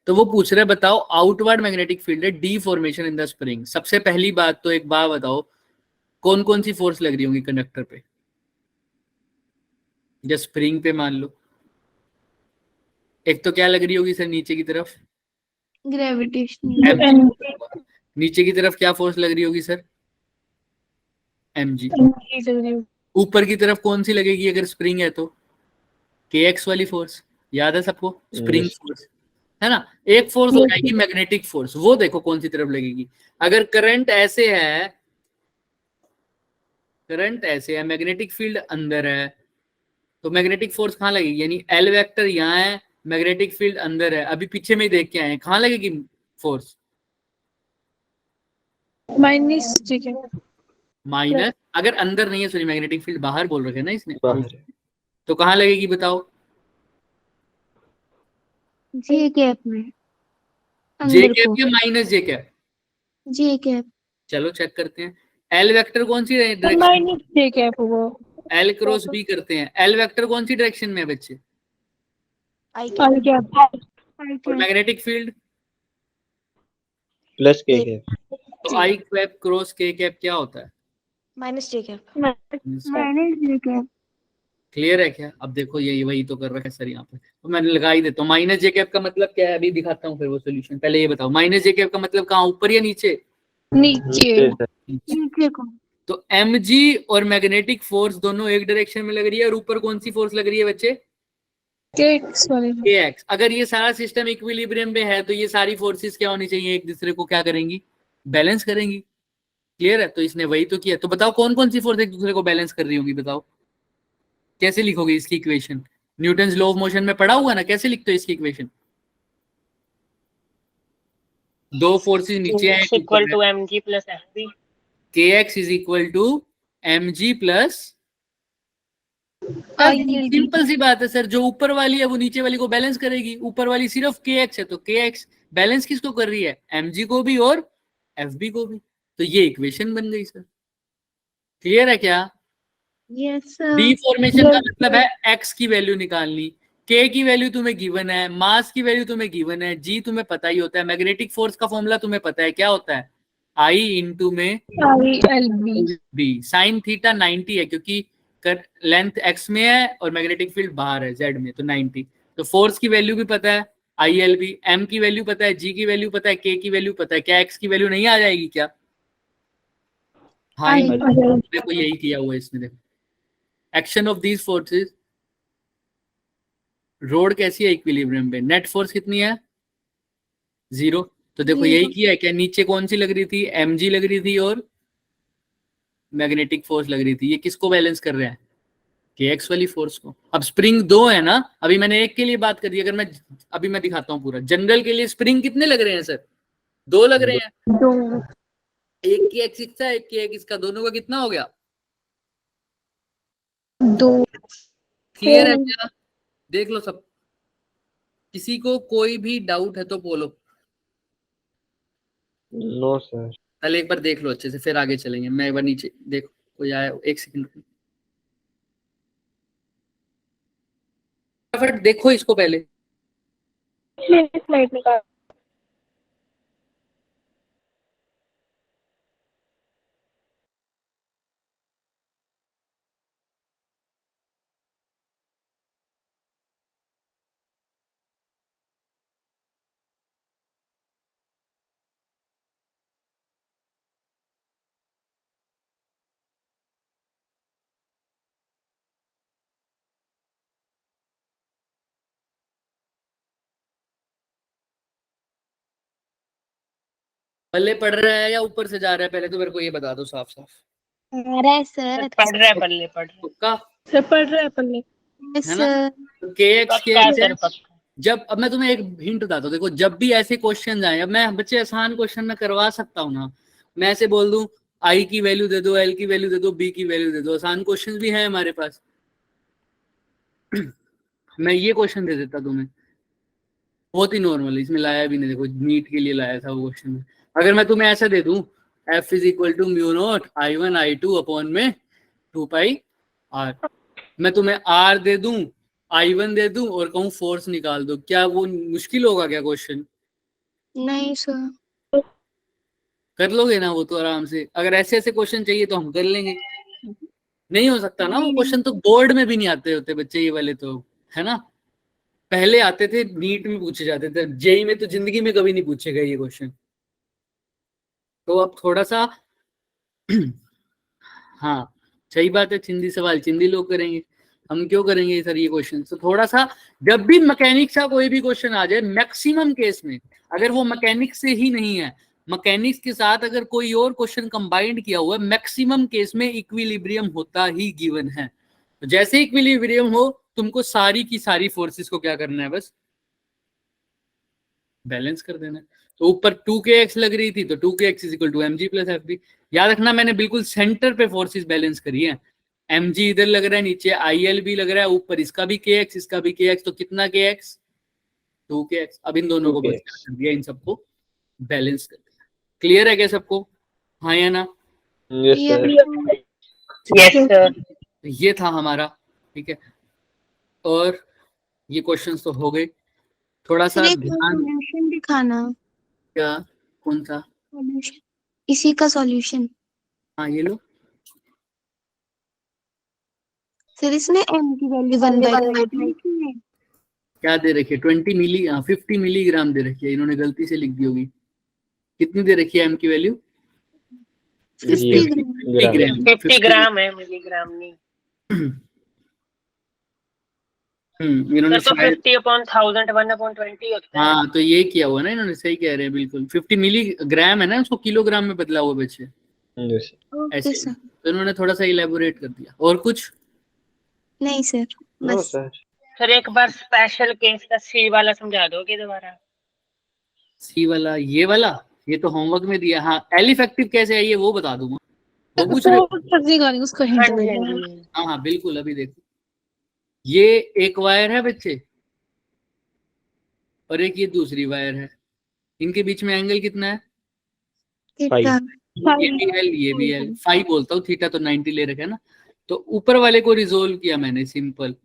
तो वो पूछ रहे हैं बताओ आउटवर्ड मैग्नेटिक फील्ड है, D formation in the spring. सबसे पहली बात तो एक बात बताओ, कौन कौन सी फोर्स लग रही होंगी कंडक्टर पे या स्प्रिंग पे मान लो? एक तो क्या लग रही होगी सर नीचे की तरफ?
ग्रेविटेशनल।
नीचे की तरफ क्या फोर्स लग रही होगी सर? mg। ऊपर की तरफ कौन सी लगेगी अगर स्प्रिंग है तो? kx वाली फोर्स, याद है सबको? स्प्रिंग फोर्स है ना। एक फोर्स हो जाएगी मैग्नेटिक फोर्स, वो देखो कौन सी तरफ लगेगी। अगर करंट ऐसे है, करंट ऐसे है, मैग्नेटिक फील्ड अंदर है, तो मैग्नेटिक फोर्स कहाँ लगेगी? यानी एल वेक्टर यहाँ है, मैग्नेटिक फील्ड अंदर है, अभी पीछे में ही देख के आए, कहाँ लगेगी फोर्स?
माइनस ठीक है।
माइनस, अगर अंदर नहीं है, सॉरी मैग्नेटिक फील्ड बाहर बोल रखे ना इसने,
बाहर है।
तो कहाँ लगेगी बताओ?
जे कैप में
जे
अंदर
कैप
को।
या माइनस जे कैप?
जे कैप।
चलो चेक करते हैं। एल वेक्टर कौन सी डायरेक्शन?
माइनस जे कैप वो।
एल क्रॉस बी करते हैं। एल वेक्टर कौन सी डायरेक्शन में है बच्चे?
आई कैप।
और मैग्नेटिक फील्ड?
प्लस के है।
तो आई कैप क्रॉस के कैप क्या होता है?
माइनस जे कैप। माइनस जे कैप।
क्लियर है क्या? अब देखो यही वही तो कर रखा है सर यहाँ पे, तो मैंने लगा ही देता हूँ। माइनस जे कैप का मतलब क्या है अभी दिखाता हूँ, फिर वो सोल्यूशन। पहले ये बताओ माइनस जे कैप का मतलब कहाँ, ऊपर या नीचे?
नीचे।
सर।
नीचे को।
तो mg और मैग्नेटिक फोर्स दोनों एक डायरेक्शन में लग रही है, और ऊपर कौन सी फोर्स लग रही है बच्चे?
केक्स वाले।
kx। अगर ये सारा सिस्टम इक्विलिब्रियम में है तो ये सारी फोर्सेस क्या होनी चाहिए? एक दूसरे को क्या करेंगी? बैलेंस करेंगी। क्लियर है? तो इसने वही तो किया। तो बताओ कौन कौन सी फोर्स एक दूसरे को बैलेंस कर रही होगी, बताओ कैसे लिखोगे इसकी equation? Newton's law of motion में पढ़ा हुआ ना, कैसे लिखते हो इसकी इक्वेशन? दो फोर्सेस नीचे हैं,
equal to mg plus fb।
kx is equal to mg plus, simple सी बात है सर, जो ऊपर वाली है वो नीचे वाली को बैलेंस करेगी। ऊपर वाली सिर्फ kx है तो kx बैलेंस किसको कर रही है? mg को भी और fb को भी। तो ये इक्वेशन बन गई सर। क्लियर है क्या?
यस
डी फॉर्मेशन का मतलब है x की वैल्यू निकालनी, k की वैल्यू तुम्हें गिवन है, मास की वैल्यू तुम्हें गिवन है, g तुम्हें पता ही होता है, मैग्नेटिक फोर्स का फॉर्मूला तुम्हें पता है क्या होता है? I इंटू में बी। साइन थीटा 90 है क्योंकि लेंथ x में है और मैग्नेटिक फील्ड बाहर है z में, तो 90। तो फोर्स की वैल्यू भी पता है IL भी, m की वैल्यू पता है, g की वैल्यू पता है, k की वैल्यू पता है, क्या x की वैल्यू नहीं आ जाएगी क्या? हाँ, देखो यही किया हुआ है इसने, देखो action of these forces. Road कैसी है इक्विलिब्रियम पे? नेट फोर्स कितनी है? 0। तो देखो यही किया है क्या? नीचे कौन सी लग रही थी? mg लग रही थी और मैग्नेटिक फोर्स लग रही थी। ये किसको बैलेंस कर रहे हैं? kx वाली फोर्स को। अब स्प्रिंग दो है ना, अभी मैंने एक के लिए बात कर दी, अगर मैं अभी मैं दिखाता हूँ पूरा। जनरल के लिए स्प्रिंग कितने लग रहे हैं सर? 2 लग रहे हैं।
दो।
एक की एक्स इसका, एक की एक्स इसका, दोनों का कितना हो गया?
दो।
क्लियर है क्या? देख लो सब, किसी को कोई भी डाउट है तो बोलो।
No sir.
पहले एक बार देख लो अच्छे से, फिर आगे चलेंगे। मैं एक बार नीचे देखो, कोई आया? एक सेकंड फटाफट देखो इसको पहले।
स्लाइड निकाल।
पहले पढ़ रहा है या ऊपर से जा रहा है? पहले तो मेरे को ये बता दो साफ साफ।
आ रहा है सर।
पढ़ रहा है पल्ले, पढ़ रहा
पक्का
सर पढ़ रहे हैं पल्ले।
यस
है ना?
सर।
तो KX
पक्का
KX
सर,
है।
पक्का।
जब अब मैं तुम्हें एक हिंट बताता हूँ, देखो जब भी ऐसे क्वेश्चन आए, अब मैं बच्चे आसान क्वेश्चन में करवा सकता हूँ ना, मैं ऐसे बोल दूं I की वैल्यू दे दो, L की वैल्यू दे दो, B की वैल्यू दे दो, आसान क्वेश्चन भी है हमारे पास। मैं ये क्वेश्चन दे देता तुम्हें, बहुत ही नॉर्मल, इसमें लाया भी नहीं, देखो नीट के लिए लाया था वो क्वेश्चन। अगर मैं तुम्हें ऐसा दे दूं F is equal to mu naught I1 I2 upon में 2 पाई R, मैं तुम्हें R दे दूं, I1 दे दूं और कहूं फोर्स निकाल दो, क्या वो मुश्किल होगा क्या क्वेश्चन?
नहीं सर।
कर लोगे ना वो तो आराम से। अगर ऐसे ऐसे क्वेश्चन चाहिए तो हम कर लेंगे। नहीं हो सकता ना वो क्वेश्चन, तो बोर्ड में भी नहीं आते होते बच्चे ये वाले तो, है ना? पहले आते थे, नीट में पूछे जाते थे, जेई में तो जिंदगी में कभी नहीं पूछे गए ये क्वेश्चन। तो अब थोड़ा सा हाँ सही बात है, चिंदी सवाल चिंदी लोग करेंगे, हम क्यों करेंगे सर ये क्वेश्चन? तो थोड़ा सा, जब भी मैकेनिक्स का कोई भी क्वेश्चन आ जाए, मैक्सिमम केस में अगर वो मैकेनिक्स से ही नहीं है, मैकेनिक्स के साथ अगर कोई और क्वेश्चन कंबाइंड किया हुआ है, मैक्सिमम केस में इक्विलिब्रियम होता ही गिवन है। तो जैसे इक्विलिब्रियम हो, तुमको सारी की सारी फोर्सेस को क्या करना है, बस बैलेंस कर देना है। तो ऊपर 2kx लग रही थी, तो 2kx is equal to mg plus fb। याद रखना मैंने बिल्कुल सेंटर पे फोर्सेस बैलेंस करी है। mg इधर लग रहा है, नीचे il भी लग रहा है, ऊपर इसका भी kx इसका भी kx, तो कितना kx? 2kx। अब इन दोनों को बस कर दिया, इन सबको बैलेंस कर दिया। क्लियर है क्या सबको? हाँ या ना?
Yes sir.
Yes sir.
ये था हमारा, ठीक है। और ये क्वेश्चंस तो हो गए, थोड़ा सा ध्यान।
सॉल्यूशन दिखाना।
क्या? कौन सा?
सॉल्यूशन, इसी का सॉल्यूशन।
हाँ ये लो।
सर इसमें m की वैल्यू 1/2
क्या दे रखी है? 20 मिली 50 मिलीग्राम दे रखी है, इन्होंने गलती से लिख दी होगी। कितनी दे रखी है m की वैल्यू?
50
ग्राम।
50 ग्राम है, मिलीग्राम नहीं।
इन्होंने
सर तो
शायद
50 अपॉन 1000 1/20 होता है।
हाँ तो ये किया हुआ ना इन्होंने, सही कह रहे हैं बिल्कुल। 50 मिलीग्राम है ना, उसको किलोग्राम में बदला हुआ बच्चे
यस
ऐसे।
सर।
तो इन्होंने थोड़ा सा इलेबोरेट कर दिया। और कुछ?
नहीं सर,
नो
बस।
सर।
सर एक बार स्पेशल केस का सी वाला समझा दोगे दोबारा?
सी वाला, ये वाला, ये तो होमवर्क में दिया। हाँ एल इफेक्टिव कैसे है ये वो बता दूंगा, वो पूछ रहे हो?
उसको
हाँ
हिंट
जी,
दे
हाँ
देना।
जी।
हाँ हाँ बिल्कुल। अभी देखो, ये एक वायर है बच्चे, और एक ये दूसरी वायर है, इनके बीच में एंगल कितना है?
थीटा।
ये भी एल ये भी एल, 5 बोलता हूँ, थीटा तो 90 ले रखा है ना। तो ऊपर वाले को रिजोल्व किया मैंने, सिंपल।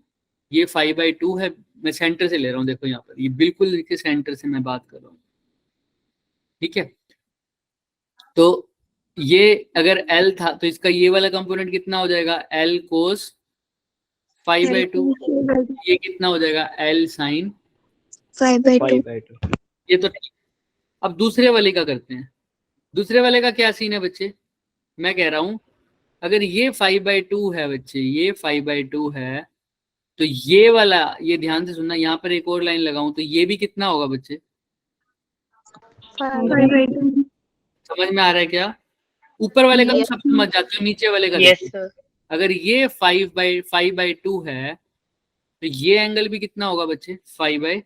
ये 5/2 है, मैं सेंटर से ले रहा हूँ, देखो यहाँ पर, ये बिल्कुल इसके सेंटर से मैं बात कर रहा हूँ, ठीक है। तो ये अगर एल था तो इसका ये वाला कंपोनेंट कितना हो जाएगा? L cos 5/2। ये कितना हो जाएगा? L sine
5/2।
5/2।
ये तो ठीक। अब दूसरे वाले का करते हैं। दूसरे वाले का क्या सीन है बच्चे? मैं कह रहा हूं, अगर ये 5/2 है बच्चे, ये 5/2 है, तो ये वाला, ये ध्यान से सुनना, यहाँ पर एक और लाइन लगाऊं तो ये भी कितना होगा बच्चे? समझ में आ रहा है क्या? ऊपर वाले का तो सब समझ जाते हो, नीचे वाले का
यस
देखो।
सर।
अगर ये 5/2 है, तो ये एंगल भी कितना होगा बच्चे?
5/2।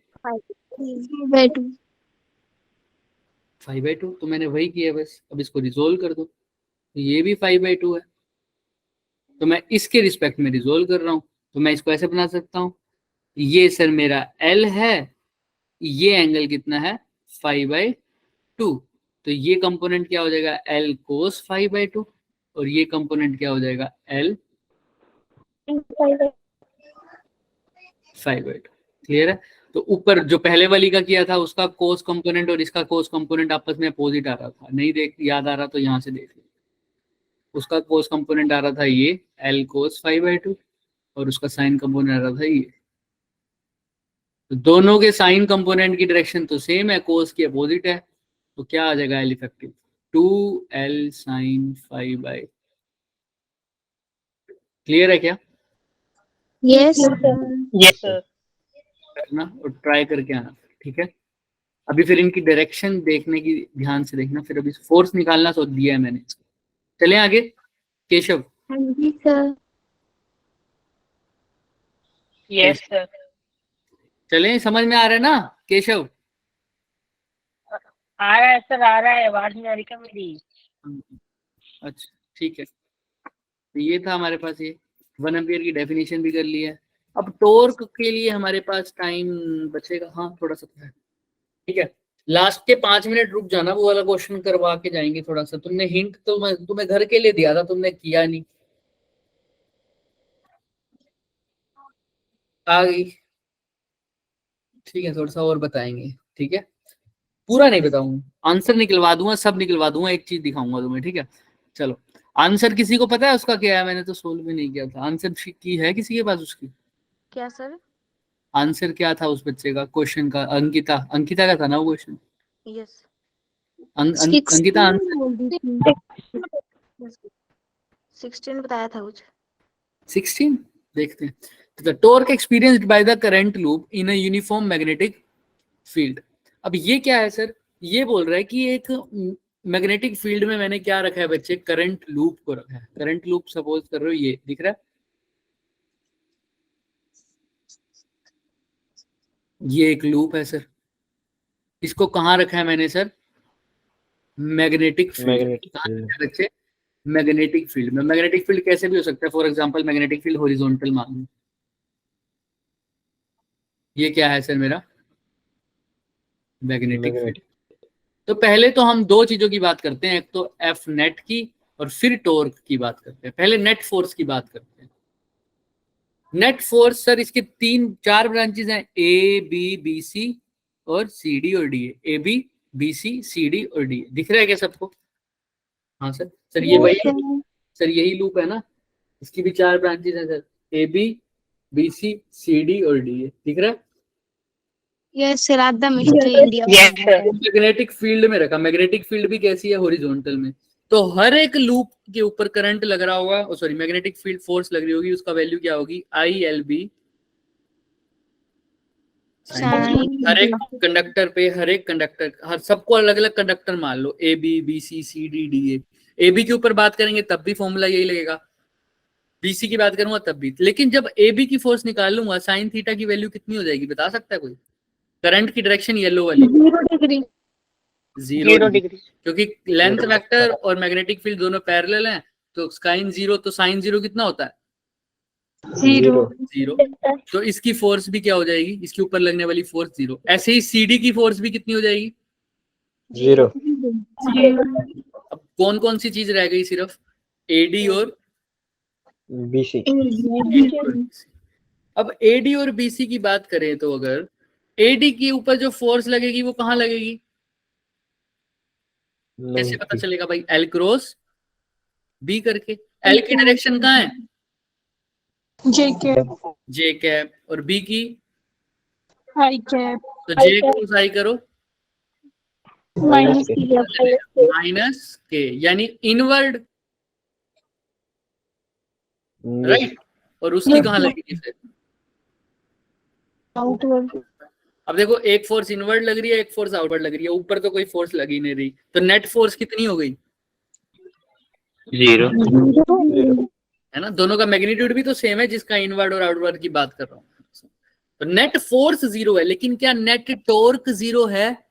5/2। तो मैंने वही किया बस, अब इसको रिजोल्व कर दो, तो ये भी 5/2 है, तो मैं इसके रिस्पेक्ट में रिजोल्व कर रहा हूं। तो मैं इसको ऐसे बना सकता हूं, ये सर मेरा L है, ये एंगल कितना है? 5/2। तो ये कंपोनेंट क्या हो जाएगा? L cos 5/2, और ये कंपोनेंट क्या हो जाएगा? L 5/2। क्लियर है? तो ऊपर जो पहले वाली का किया था, उसका कोस कंपोनेंट और इसका कोस कंपोनेंट आपस में अपोजिट आ रहा था, नहीं देख याद आ रहा तो यहाँ से देख लो। उसका कोस कंपोनेंट आ रहा था ये L cos 5/2, और उसका साइन कंपोनेंट आ रहा था ये। तो दोनों के साइन कंपोनेंट की डायरेक्शन तो सेम है, कोस की अपोजिट है, तो क्या आ जाएगा L effective? 2L sin 5/2। Clear है क्या?
Yes
yes sir.
करना और ट्राई करके आना, ठीक है। अभी फिर इनकी डायरेक्शन देखने की, ध्यान से देखना, फिर अभी फोर्स निकालना तो दिया है मैंने। चलें आगे। केशव?
हाँ जी सर।
Yes sir.
चलें, समझ में आ रहा है ना केशव?
आ रहा है सर, आ रहा है, आवाज नहीं आ रही क्या मेरी?
अच्छा ठीक है, तो ये था हमारे पास, ये 1 एम्पियर की डेफिनेशन भी कर ली है। अब टॉर्क के लिए हमारे पास टाइम बचेगा, हाँ थोड़ा सा है, ठीक है। लास्ट के 5 मिनट रुक जाना, वो वाला क्वेश्चन करवा के जाएंगे थोड़ा सा। तुमने हिंट तो मैं तुम्हें घर के लिए दिया था, तुमने किया नहीं। आ गई, ठीक है, थोड़ा सा और बताएंगे, ठीक है। पूरा नहीं बताऊंगा, आंसर निकलवा दूंगा, सब निकलवा दूंगा, एक चीज दिखाऊंगा तुम्हें, ठीक है। चलो, आंसर किसी को पता है उसका क्या है? मैंने तो सोल्व भी नहीं किया था। आंसर की है किसी के पास उसकी?
क्या सर?
आंसर क्या था उस बच्चे का क्वेश्चन का? अंकिता, अंकिता का था ना वो क्वेश्चन?
यस।
अंकिता आंसर
16 बताया था कुछ।
16 देखते हैं। The torque experienced by the current loop in a uniform magnetic field. अब ये क्या है सर? ये बोल रहा है कि एक मैग्नेटिक फील्ड में मैंने क्या रखा है बच्चे? करंट लूप को रखा है। करंट लूप सपोज कर रहे हो, ये दिख रहा है, ये एक लूप है सर। इसको कहाँ रखा है मैंने सर? Magnetic field.
मैग्नेटिक
कहाँ
फील्ड।
रखा है बच्चे? मैग्नेटिक फील्ड में। मैग्नेटिक फील्ड कैसे भी हो सकता है, for example magnetic field horizontal मान लो। ये क्या है सर मेरा? Magnetic field.
मैग्नेटिक।
तो पहले तो हम दो चीजों की बात करते हैं, एक तो एफ नेट की और फिर टॉर्क की बात करते हैं। पहले नेट फोर्स की बात करते हैं। नेट फोर्स सर इसके 3-4 ब्रांचेस हैं, ए बी बी सी और सी डी और D. A B B C C D और डी, दिख रहा है क्या सबको? हाँ सर, सर ये वही, सर यही लूप है ना, इसकी भी 4 ब्रांचेस हैं sir, A B B C C D और डी, दिख रहा है?
यस सर, आधा mister India
yes sir.
Magnetic field में रखा। मैग्नेटिक फील्ड भी कैसी है? हॉरिजॉन्टल में। तो हर एक लूप के ऊपर करंट लग रहा होगा, सॉरी मैग्नेटिक फील्ड फोर्स लग रही होगी, उसका वैल्यू क्या होगी? आई एल बी। हर एक कंडक्टर पे, हर एक कंडक्टर, हर सबको अलग अलग कंडक्टर मान लो, A B B C C D D A. A B के ऊपर बात करेंगे तब भी फॉर्मूला यही लगेगा, बीसी की बात करूंगा तब भी। लेकिन जब ए बी की फोर्स निकाल लूंगा, साइन थीटा की वैल्यू कितनी हो जाएगी बता सकता है कोई? करंट की डायरेक्शन येलो वाली
0 डिग्री।
0 डिग्री, क्योंकि लेंथ वेक्टर और मैग्नेटिक फील्ड दोनों पैरेलल हैं। तो साइन 0, तो साइन 0 कितना होता है? 0। तो इसकी फोर्स भी क्या हो जाएगी? इसके ऊपर लगने वाली फोर्स 0। ऐसे ही सीडी की फोर्स भी कितनी हो जाएगी?
0।
अब कौन कौन सी चीज रह गई? सिर्फ एडी और
BC।
अब एडी और बीसी की बात करें तो अगर एडी के ऊपर जो फोर्स लगेगी वो कहाँ लगेगी? कैसे पता चलेगा भाई? एल क्रॉस बी करके। एल की डायरेक्शन कहाँ है? जे कैप। और बी की?
आई कैप।
तो जे क्रॉस आई करो, माइनस के, यानी इनवर्ड, राइट। और उसकी कहाँ लगेगी फिर?
आउटवर्ड।
अब देखो, एक फोर्स इनवर्ड लग रही है, एक फोर्स आउटवर्ड लग रही है, ऊपर तो कोई फोर्स लगी नहीं रही, तो नेट फोर्स कितनी हो गई?
0।
है ना, दोनों का मैग्नीट्यूड भी तो सेम है, जिसका इनवर्ड और आउटवर्ड की बात कर रहा हूँ। तो नेट फोर्स 0 है, लेकिन क्या नेट टॉर्क 0 है?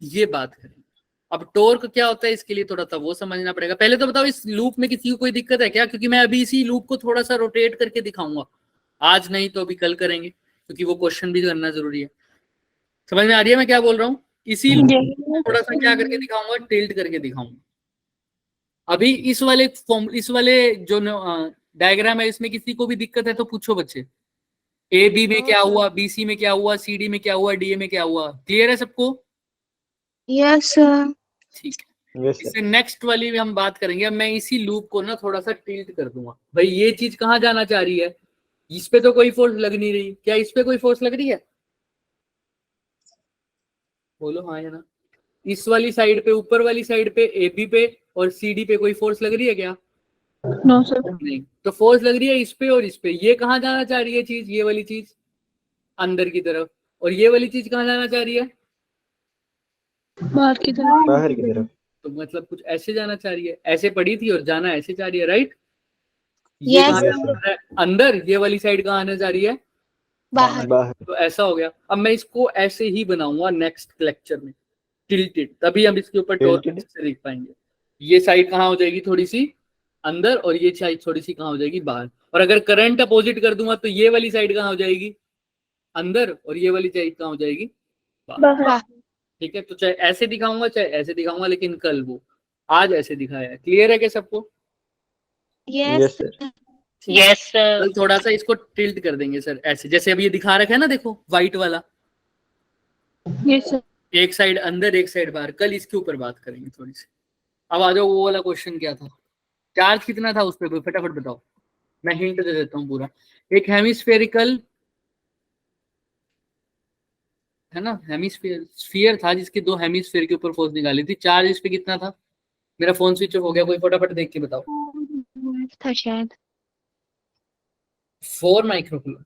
ये बात करें। अब टॉर्क क्या होता है, इसके लिए थोड़ा सा वो समझना पड़ेगा। पहले तो बताओ, इस लूप में किसी को कोई दिक्कत है क्या? क्योंकि मैं अभी इसी लूप को थोड़ा सा रोटेट करके दिखाऊंगा, आज नहीं तो अभी कल करेंगे, क्योंकि वो क्वेश्चन भी करना जरूरी है। समझ में आ रही है मैं क्या बोल रहा हूँ? इसी थोड़ा सा क्या करके दिखाऊंगा, टिल्ट करके दिखाऊंगा। अभी इस वाले जो डायग्राम है, इसमें किसी को भी दिक्कत है तो पूछो बच्चे। ए बी में क्या हुआ, बी सी में क्या हुआ, सी डी में क्या हुआ, डी ए में क्या हुआ? क्लियर है सबको?
यस
ठीक है। इससे नेक्स्ट वाली भी हम बात करेंगे। अब मैं इसी लूप को ना थोड़ा सा टिल्ट कर दूंगा। भाई ये चीज कहाँ जाना चाह रही है? इस पे तो कोई फोर्स लग नहीं रही, क्या इस पे कोई फोर्स लग रही है? बोलो हाँ या ना। इस वाली साइड पे, ऊपर वाली साइड पे, ए बी पे और सी डी पे कोई फोर्स लग रही है क्या?
No sir.
नहीं। तो फोर्स लग रही है इस पे और इस पे। ये कहाँ जाना चाह रही है चीज? ये वाली चीज अंदर की तरफ। और ये वाली चीज कहाँ जाना चाह रही है?
बाहर की तरफ।
बाहर की तरफ।
तो मतलब कुछ ऐसे जाना चाह रही है, ऐसे पड़ी थी और जाना ऐसे चाह रही है, राइट? ये
Yes,
कहाँ जा रहा है? अंदर। ये वाली साइड कहाँ आने जा रही है?
बाहर।
बाहर।
तो ऐसा हो गया। अब मैं इसको ऐसे ही बनाऊंगा नेक्स्ट लेक्चर में, टिल्टेड, तभी हम इसके ऊपर टॉर्क
Tilted?
से देख पाएंगे। ये साइड कहाँ हो जाएगी थोड़ी सी अंदर, और ये साइड थोड़ी सी कहाँ हो जाएगी बाहर। और अगर करंट अपोजिट कर दूंगा तो ये वाली साइड कहाँ हो जाएगी अंदर, और ये वाली साइड कहाँ हो जाएगी बाहर। ठीक है, तो चाहे ऐसे दिखाऊंगा चाहे ऐसे दिखाऊंगा, लेकिन कल वो, आज ऐसे दिखाया है। क्लियर है क्या सबको?
Yes,
Yes, sir.
यस
कल थोड़ा सा इसको टिल्ट कर देंगे सर, ऐसे जैसे अभी ये दिखा रखा है ना, देखो व्हाइट वाला,
yes, sir.
एक साइड अंदर एक साइड बाहर। कल इसके ऊपर बात करेंगे थोड़ी सी। अब आ जाओ, वो वाला क्वेश्चन क्या था? चार्ज कितना था उस पर, फटाफट बताओ। मैं हिंट दे देता हूँ पूरा। एक हेमिस्फेरिकल है ना, हेमिस्फीयर स्फीयर था जिसके दो हेमिस्फीयर के ऊपर फोर्स निकाली थी। चार्ज इस पे कितना था? मेरा फोन स्विच ऑफ हो गया, कोई फटाफट देख के बताओ।
था शायद
4 माइक्रोकूलम।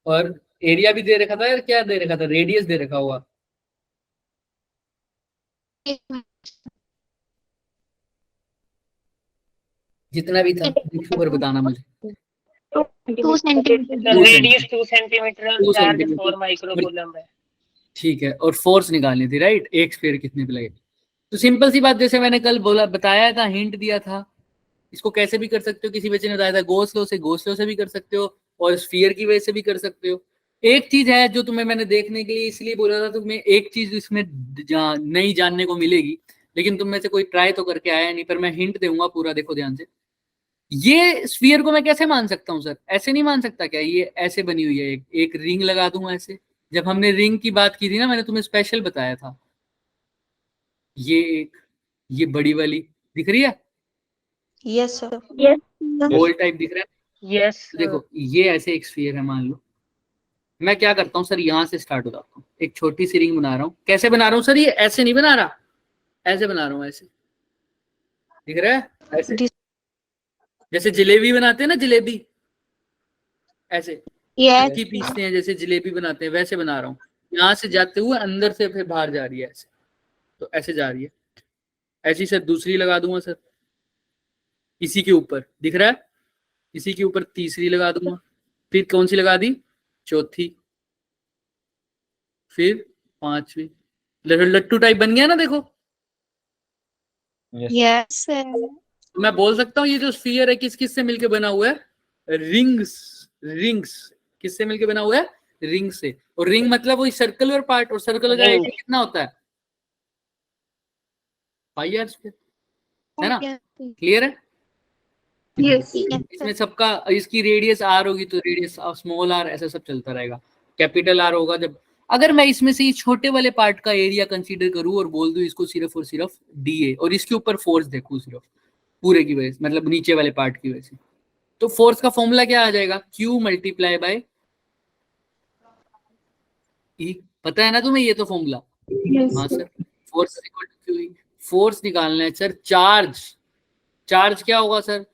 और एरिया भी दे रखा था यार, क्या दे रखा था? रेडियस दे रखा हुआ, जितना भी था ऊपर बताना मुझे।
2 सेंटीमीटर।
रेडियस 2 सेंटीमीटर और
2
चार्ज
सेंटीमीटर।
4 माइक्रोकूलम है।
ठीक है, और फोर्स निकालनी थी, राइट? एक स्फीयर कितने पे लगेगा? तो सिंपल सी बात, जैसे मैंने कल बोला, बताया था, हिंट दिया था। इसको कैसे भी कर सकते हो, किसी बच्चे ने बताया था, गोस लॉ से भी कर सकते हो, और स्फीयर की वजह से भी कर सकते हो। एक चीज है जो तुम्हें मैंने देखने के लिए इसलिए बोला था, तुम्हें एक चीज इसमें नई जानने को मिलेगी, लेकिन तुम में से कोई ट्राई तो करके आया नहीं, पर मैं हिंट दूंगा पूरा, देखो ध्यान से। ये स्फीयर को मैं कैसे मान सकता हूँ सर? ऐसे नहीं मान सकता क्या? ये ऐसे बनी हुई है, एक रिंग लगा दूं ऐसे। जब हमने रिंग की बात की थी ना, मैंने तुम्हें स्पेशल बताया था। ये एक, ये बड़ी वाली दिख रही है,
Yes, sir.
गोल टाइप दिख रहा है।
यस
तो देखो, ये ऐसे एक स्फीयर है मान लो। मैं क्या करता हूँ सर, यहाँ से स्टार्ट हो जाता हूँ, एक छोटी सी रिंग बना रहा हूँ। कैसे बना रहा हूँ सर? ये ऐसे नहीं बना रहा, ऐसे बना रहा हूँ, ऐसे दिख रहा है, ऐसे जैसे जलेबी बनाते हैं ना, जलेबी ऐसे
Yes.
चक्की पीसते हैं, जैसे जलेबी बनाते हैं, वैसे बना रहा हूँ। यहाँ से जाते हुए अंदर से फिर बाहर जा रही है ऐसे, तो ऐसे जा रही है। ऐसी सर दूसरी लगा दूंगा सर, इसी के ऊपर दिख रहा है, इसी के ऊपर तीसरी लगा दूंगा। फिर कौन सी लगा दी? चौथी, फिर पांचवी। लट्टू टाइप बन गया ना, देखो।
Yes.
Yes, sir.
तो मैं बोल सकता हूँ ये जो स्फीयर है किस किस से मिलके बना हुआ है? रिंग्स। रिंग्स किससे मिलके बना हुआ है? रिंग से। और रिंग मतलब वही सर्कुलर पार्ट, और सर्कुलर का एरिया कितना होता है? पाई आर स्क्वायर, है ना? क्लियर है?
Yes.
इसमें सबका, इसकी रेडियस आर होगी तो रेडियस स्मॉल आर, ऐसा सब चलता रहेगा। कैपिटल आर होगा जब, अगर मैं इसमें से ये छोटे वाले पार्ट का एरिया कंसीडर करूं और बोल दूं इसको सिर्फ और सिर्फ डीए, और इसके ऊपर फोर्स देखूं सिर्फ पूरे की वजह से, मतलब नीचे वाले पार्ट की वजह से, तो फोर्स का फॉर्मूला क्या आ जाएगा? Q multiply by E। पता है ना तुम्हें ये तो फॉर्मूला? हाँ sir, force equal to Q. Force निकालना है सर। चार्ज, चार्ज क्या होगा सर?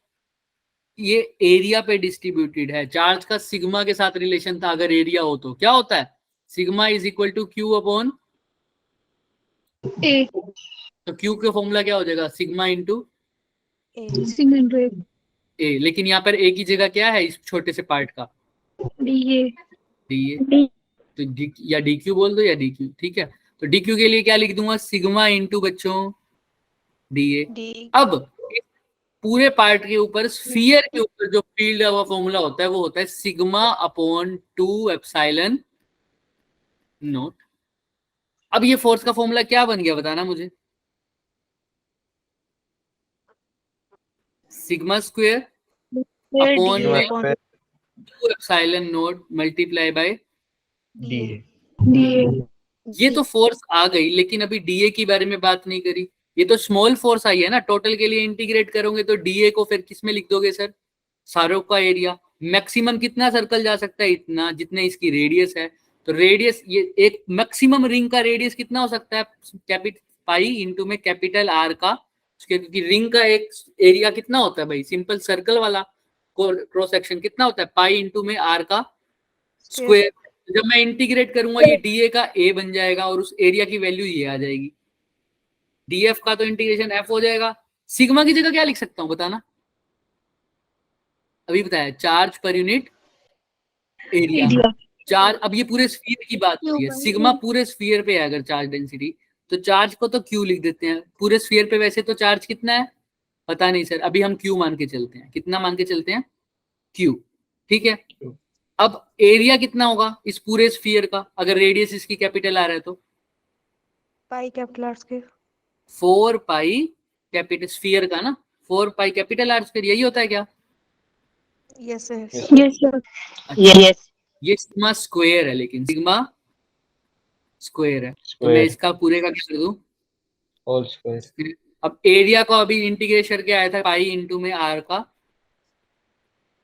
ये एरिया पे डिस्ट्रीब्यूटेड है। चार्ज का सिग्मा के साथ रिलेशन था, अगर एरिया हो तो क्या होता है? Sigma is equal to Q upon
A.
तो क्यू का फॉर्मूला क्या हो जाएगा? Sigma into
A.
ए। लेकिन यहाँ पर ए की जगह क्या है इस छोटे से पार्ट का?
DA.
D A. तो डी या डी क्यू बोल दो या डी क्यू, ठीक है। तो डी क्यू के लिए क्या लिख दूंगा? सिग्मा इंटू बच्चों डी ए।
D.
अब पूरे पार्ट के ऊपर, स्फीयर के ऊपर जो फील्ड का फॉर्मूला होता है वो होता है सिग्मा अपॉन 2 एप्सिलॉन नोट। अब ये फोर्स का फॉर्मूला क्या बन गया बताना मुझे? सिग्मा स्क्वायर अपॉन
DA
में
upon
2 epsilon note multiply by.
DA.
ये तो फोर्स आ गई, लेकिन अभी डीए की बारे में बात नहीं करी। ये तो स्मॉल फोर्स आई है ना, टोटल के लिए इंटीग्रेट करोगे तो डीए को फिर किस में लिख दोगे सर? सारों का एरिया। मैक्सिमम कितना सर्कल जा सकता है? इतना, जितने इसकी रेडियस है। तो रेडियस, ये एक मैक्सिमम रिंग का रेडियस कितना हो सकता है? कैपिटल पाई इंटू में कैपिटल आर का, क्योंकि रिंग का एक एरिया कितना होता है भाई? सिंपल सर्कल वाला क्रॉस सेक्शन कितना होता है? पाई इंटू में आर का स्क्वायर। जब मैं इंटीग्रेट करूंगा ये डीए का ए बन जाएगा, और उस एरिया की वैल्यू ये आ जाएगी। डीएफ का तो इंटीग्रेशन एफ हो जाएगा। सिग्मा की जगह क्या लिख सकता हूं बताना? अभी बताया, charge per unit area. Charge, अब ये पूरे स्फीयर की बात हो रही है, सिग्मा पूरे स्फीयर पे है अगर चार्ज डेंसिटी, तो चार्ज को तो क्यू लिख देते हैं पूरे स्फीयर पे। वैसे तो चार्ज कितना है पता नहीं सर, अभी हम क्यू मान के चलते हैं। कितना मान के चलते हैं? क्यू, ठीक है। अब एरिया कितना होगा इस पूरे स्फीयर का, अगर रेडियस इसकी कैपिटल आ रहा है तो?
Pi capital R square.
4 pi capital sphere का ना, 4 पाई कैपिटल आर स्क्वायर, यही होता है क्या?
Yes sir.
Yes.
यस
ये सिग्मा स्क्वायर है, लेकिन सिग्मा स्क्वायर है, तो मैं
Square.
इसका पूरे का क्या कर दूं?
Whole square.
अब एरिया को अभी इंटीग्रेशन करके आया था पाई इंटू में आर का,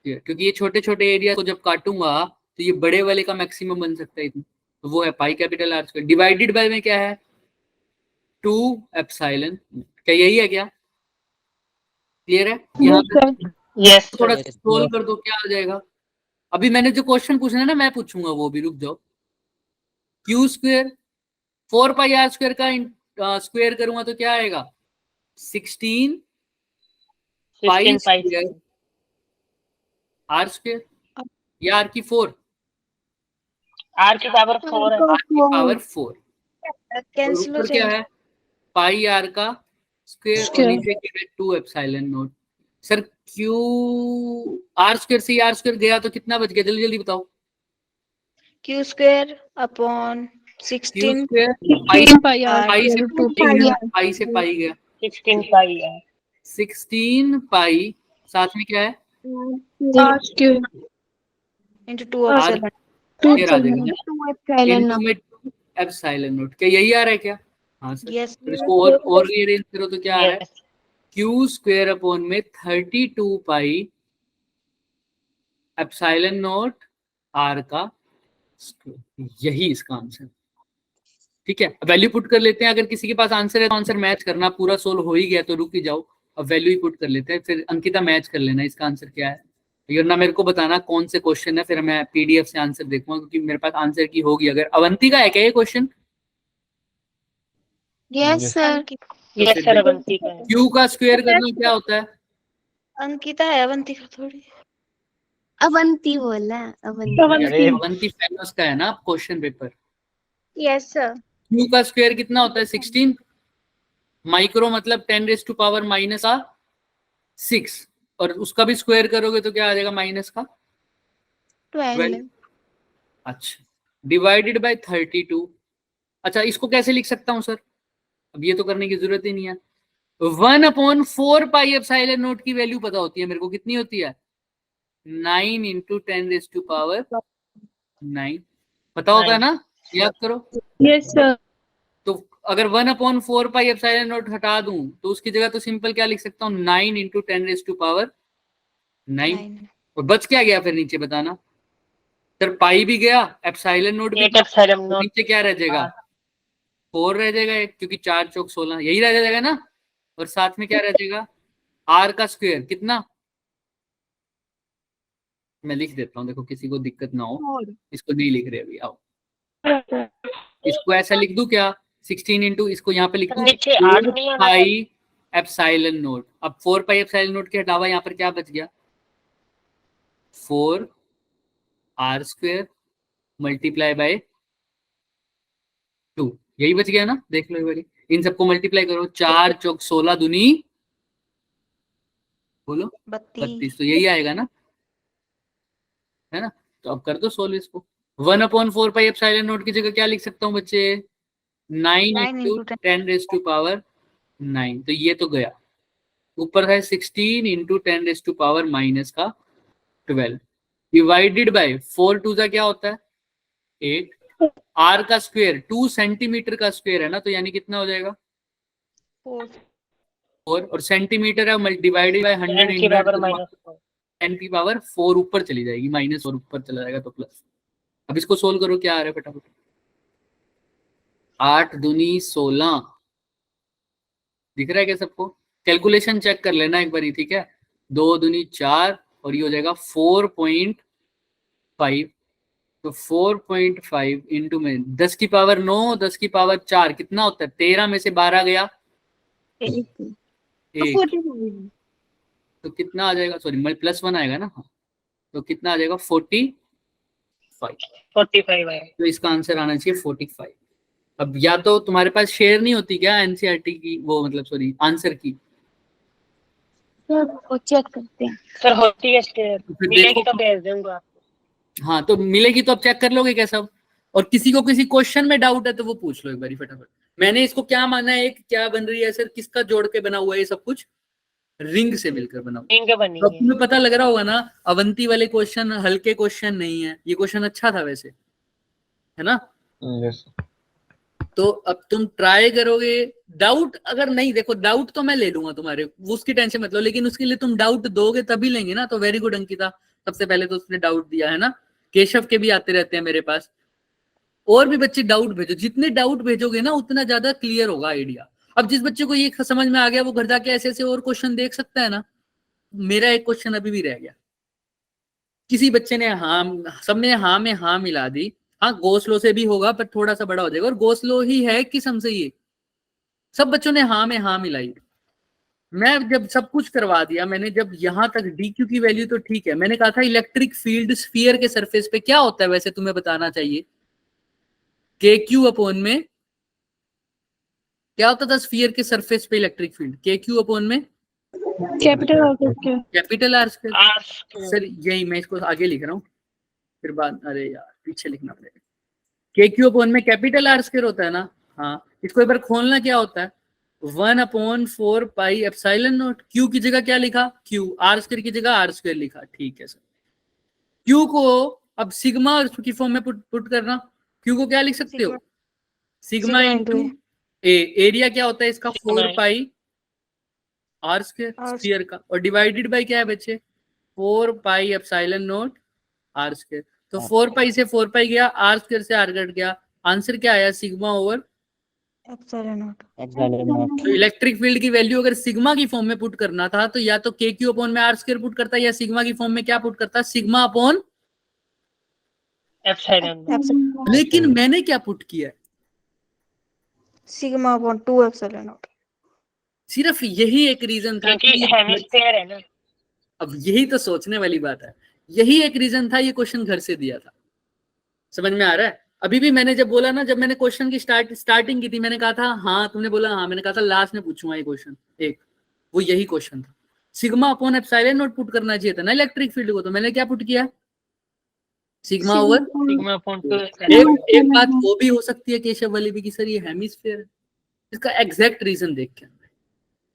क्योंकि ये छोटे छोटे एरिया को जब काटूंगा तो ये बड़े वाले का मैक्सिमम बन सकता है इतना, तो वो है pi capital R square divided by में क्या है 2 एप्सिलॉन। क्या यही है क्या? क्लियर है? यहाँ पे
यस
थोड़ा
सर।
सोल्व कर दो, क्या आ जाएगा? अभी मैंने जो क्वेश्चन पूछना है ना, मैं पूछूंगा वो भी, रुक जाओ। Q square 4 pi R square का स्क्वायर करूंगा तो क्या आएगा? 16 pi
16 pi
square R square, या आर की 4,
आर की पावर 4 है।
आर की पावर 4,
कैंसिल हो
ऊपर क्या
जाएगा।
है पाई आर का स्क्वायर और नीचे क्या है 2 epsilon naught. Sir Q R square से आर स्क्वायर गया तो कितना बच गया, जल्दी जल्दी बताओ।
Q square upon
Q
16
square pi pi से पाई गया
16 पाई है।
16 पाई, साथ में क्या है
into 2
आर
एप्सिलॉन।
स्क्वायर आ जाएगा इनटू में 2 एप्सिलॉन नॉट। क्या यही आ रहा है क्या? हाँ सर।
यस
तो इसको और रीअरेंज करो तो क्या आ रहा है?
यस
क्यू स्क्वायर अपॉन में 32 पाई एप्सिलॉन नॉट आर का स्क्वायर, यही इसका आंसर। ठीक है, वैल्यू पुट कर लेते हैं। अगर किसी के पास आंसर है तो आंसर मैच करना, पूरा सोल्व हो ही गया तो रुक ही जाओ। अब वैल्यू ही पुट कर लेते हैं, फिर अंकिता मैच कर लेना इसका आंसर क्या है। ये ना मेरे को बताना कौन से क्वेश्चन है, फिर मैं पीडीएफ से आंसर देखूंगा, क्योंकि मेरे पास आंसर की होगी। अगर अवंती का है क्या ये question?
Yes sir.
Yes sir Avanti का है।
क्यू का स्क्वायर करना क्या होता है?
अंकिता है, अवंतिका थोड़ी।
अवंती बोला अवंती।
अरे
अवंती फेमस का है ना question paper.
Yes sir.
Q का स्क्वायर कितना होता है? 16 माइक्रो, मतलब 10⁻⁻6, और उसका भी स्क्वायर करोगे तो क्या आ जाएगा? माइनस का
12।
अच्छा, डिवाइडेड बाय 32। अच्छा, इसको कैसे लिख सकता हूं सर? अब ये तो करने की जरूरत ही नहीं है। 1/4 पाई एप्सिलॉन नॉट की वैल्यू पता होती है मेरे को, कितनी होती है? 9 × 10⁻9 पता होता है ना, याद करो।
Yes sir.
तो अगर 1/4 पाई एप्सिलॉन नॉट हटा दूं तो उसकी जगह तो सिंपल क्या लिख सकता हूँ? 9 × 10⁻9। और बच क्या गया फिर नीचे बताना सर? पाई भी गया, एप्सिलॉन नॉट भी
8
गया,
एप्सिलॉन
और
नॉट।
नीचे क्या रह जाएगा? 4 रह जाएगा एक, क्योंकि 4 चौक 16 यही रह जाएगा ना। और साथ में क्या रह जाएगा? आर का स्क्वायर कितना? मैं लिख देता हूँ, देखो किसी को दिक्कत ना हो। इसको नहीं लिख रहे अभी, आओ इसको ऐसा लिख दूं क्या? 16 इंटू, इसको यहाँ पे लिख दूं
नीचे 8 नहीं आना था।
पाई एप्सिलॉन नॉट। अब 4 पाई एप्सिलॉन नॉट के अलावा यहाँ पर क्या बच गया? 4 आर स्क्वायर मल्टीप्लाई बाय 2, यही बच गया ना। देख लो एक बारी, इन सबको मल्टीप्लाई करो। 4 चौक 16 दूनी बोलो 32, तो यही आएगा ना, है ना। तो अब कर दो सोल्व इसको। 1/4 पाई एप्सिलॉन नॉट की जगह क्या लिख सकता हूँ बच्चे? 9 × 10⁻9। तो ये तो गया। ऊपर है 16 × 10⁻12 डिवाइडेड बाय 4 2 का क्या होता है? 8। आर का स्क्वायर 2 सेंटीमीटर का स्क्वायर है ना, तो यानी कितना हो जाएगा?
4।
4, और सेंटीमीटर है डिवाइडेड बाय 100
10 की पावर
×
-4।
10 की पावर 4 ऊपर चली जाएगी, माइनस और ऊपर चला जाएगा तो प्लस। अब इसको सोल्व करो, क्या आ रहा है फटाफट? 8 दूनी 16 दिख रहा है क्या सबको? कैलकुलेशन चेक कर लेना एक बारी, ठीक है। 2 दूनी 4 और ये हो जाएगा 4.5। तो 4.5 इंटू में 10 की पावर 9, 10 की पावर 4 कितना होता है? 13 में से 12 गया 1, तो कितना आ जाएगा? सॉरी, +1 आएगा ना। हाँ, तो कितना आ जाएगा 45।
45 है।
तो इसका आंसर आना चाहिए 45। अब या तो तुम्हारे पास शेयर नहीं होती क्या एनसीईआरटी की, वो मतलब सॉरी आंसर की?
वो चेक करते हैं।
सर होती है स्टेप,
तो फिर
मिलेगी
देखो।
तो भेज दूंगा।
हाँ तो मिलेगी तो अब चेक कर लोगे क्या सब? और किसी को किसी क्वेश्चन में डाउट है तो वो पूछ लो एक बारी फटाफट। मैंने इसको क्या माना है, एक क्या बन रही है सर, किसका जोड़ के बना हुआ है ये सब कुछ? रिंग से मिलकर बना हुआ।
रिंग बनी
अब
है।
तुम्हें पता लग रहा होगा ना, अवंती वाले क्वेश्चन हल्के क्वेश्चन नहीं है, ये क्वेश्चन अच्छा था वैसे, है ना?
Yes.
तो अब तुम ट्राई करोगे। डाउट अगर नहीं, देखो डाउट तो मैं ले लूंगा तुम्हारे, उसकी टेंशन मत लो, लेकिन उसके लिए तुम डाउट दोगे तभी लेंगे ना। तो वेरी गुड अंकिता, सबसे पहले तो उसने डाउट दिया है ना। केशव के भी आते रहते हैं मेरे पास। और भी बच्चे डाउट भेजो, जितने डाउट भेजोगे ना उतना ज्यादा क्लियर होगा आइडिया। अब जिस बच्चे को ये समझ में आ गया वो घर जाके ऐसे ऐसे और क्वेश्चन देख सकता है ना। मेरा एक क्वेश्चन अभी भी रह गया, किसी बच्चे ने हाँ, सब ने हाँ में हाँ मिला दी। हाँ गोस्लो से भी होगा पर थोड़ा सा बड़ा हो जाएगा, और गोस्लो ही है किस हमसे, ये सब बच्चों ने हाँ में हाँ मिलाई। मैं जब सब कुछ करवा दिया, मैंने जब यहां तक डी क्यू की वैल्यू तो ठीक है, मैंने कहा था इलेक्ट्रिक फील्ड स्फीयर के सरफेस पे क्या होता है वैसे तुम्हें बताना चाहिए। के क्यू अपॉन में क्या होता था स्फीयर के सरफेस पे इलेक्ट्रिक फील्ड? के क्यू अपॉन में
capital R square.
Capital R square.
Ask
sir यही मैं इसको आगे लिख रहा हूँ, फिर बाद, अरे यार पीछे लिखना पड़ेगा। के क्यू अपॉन में कैपिटल आर स्क्वायर होता है ना। हाँ इसको एक बार खोलना, क्या होता है 1/4 पाई एप्सिलॉन नॉट। क्यू की जगह क्या लिखा? क्यू। आर स्क्वायर की जगह आर स्क्वायर लिखा, ठीक है सर। क्यू को अब सिग्मा की फॉर्म में पुट करना। क्यू को क्या लिख सकते हो? सिग्मा इंटू ए। एरिया क्या होता है इसका? 4 पाई आर स्क्वायर स्फीयर का, और डिवाइडेड बाय क्या है बच्चे? 4 pi epsilon naught R square. तो 4 पाई से 4 पाई गया, आर स्क्वायर से आर कट गया, आंसर क्या आया? Sigma over
epsilon naught.
तो इलेक्ट्रिक फील्ड की वैल्यू अगर सिग्मा की फॉर्म में पुट करना था तो या तो के क्यू अपॉन में आर स्क्वायर पुट करता, या सिग्मा की फॉर्म में क्या पुट करता? Sigma upon
epsilon.
लेकिन मैंने क्या पुट किया है?
Sigma upon 2 epsilon not.
सिर्फ यही एक रीजन था
क्योंकि हेमिस्फीयर है ना।
अब यही तो सोचने वाली बात है, यही एक रीजन था, ये क्वेश्चन घर से दिया था। समझ में आ रहा है? अभी भी मैंने जब बोला ना, जब मैंने क्वेश्चन की स्टार्टिंग की थी, मैंने कहा था हाँ, तुमने बोला हाँ, मैंने कहा था लास्ट में पूछूंगा ये क्वेश्चन एक, वो यही क्वेश्चन था। Sigma upon epsilon not put करना चाहिए था ना इलेक्ट्रिक फील्ड को, तो मैंने क्या पुट किया? Sigma over.
सिग्मा अपॉन 2
एक बात वो भी हो सकती है केशव वाली भी कि सर ये हेमिस्फीयर है, इसका एग्जैक्ट रीजन देख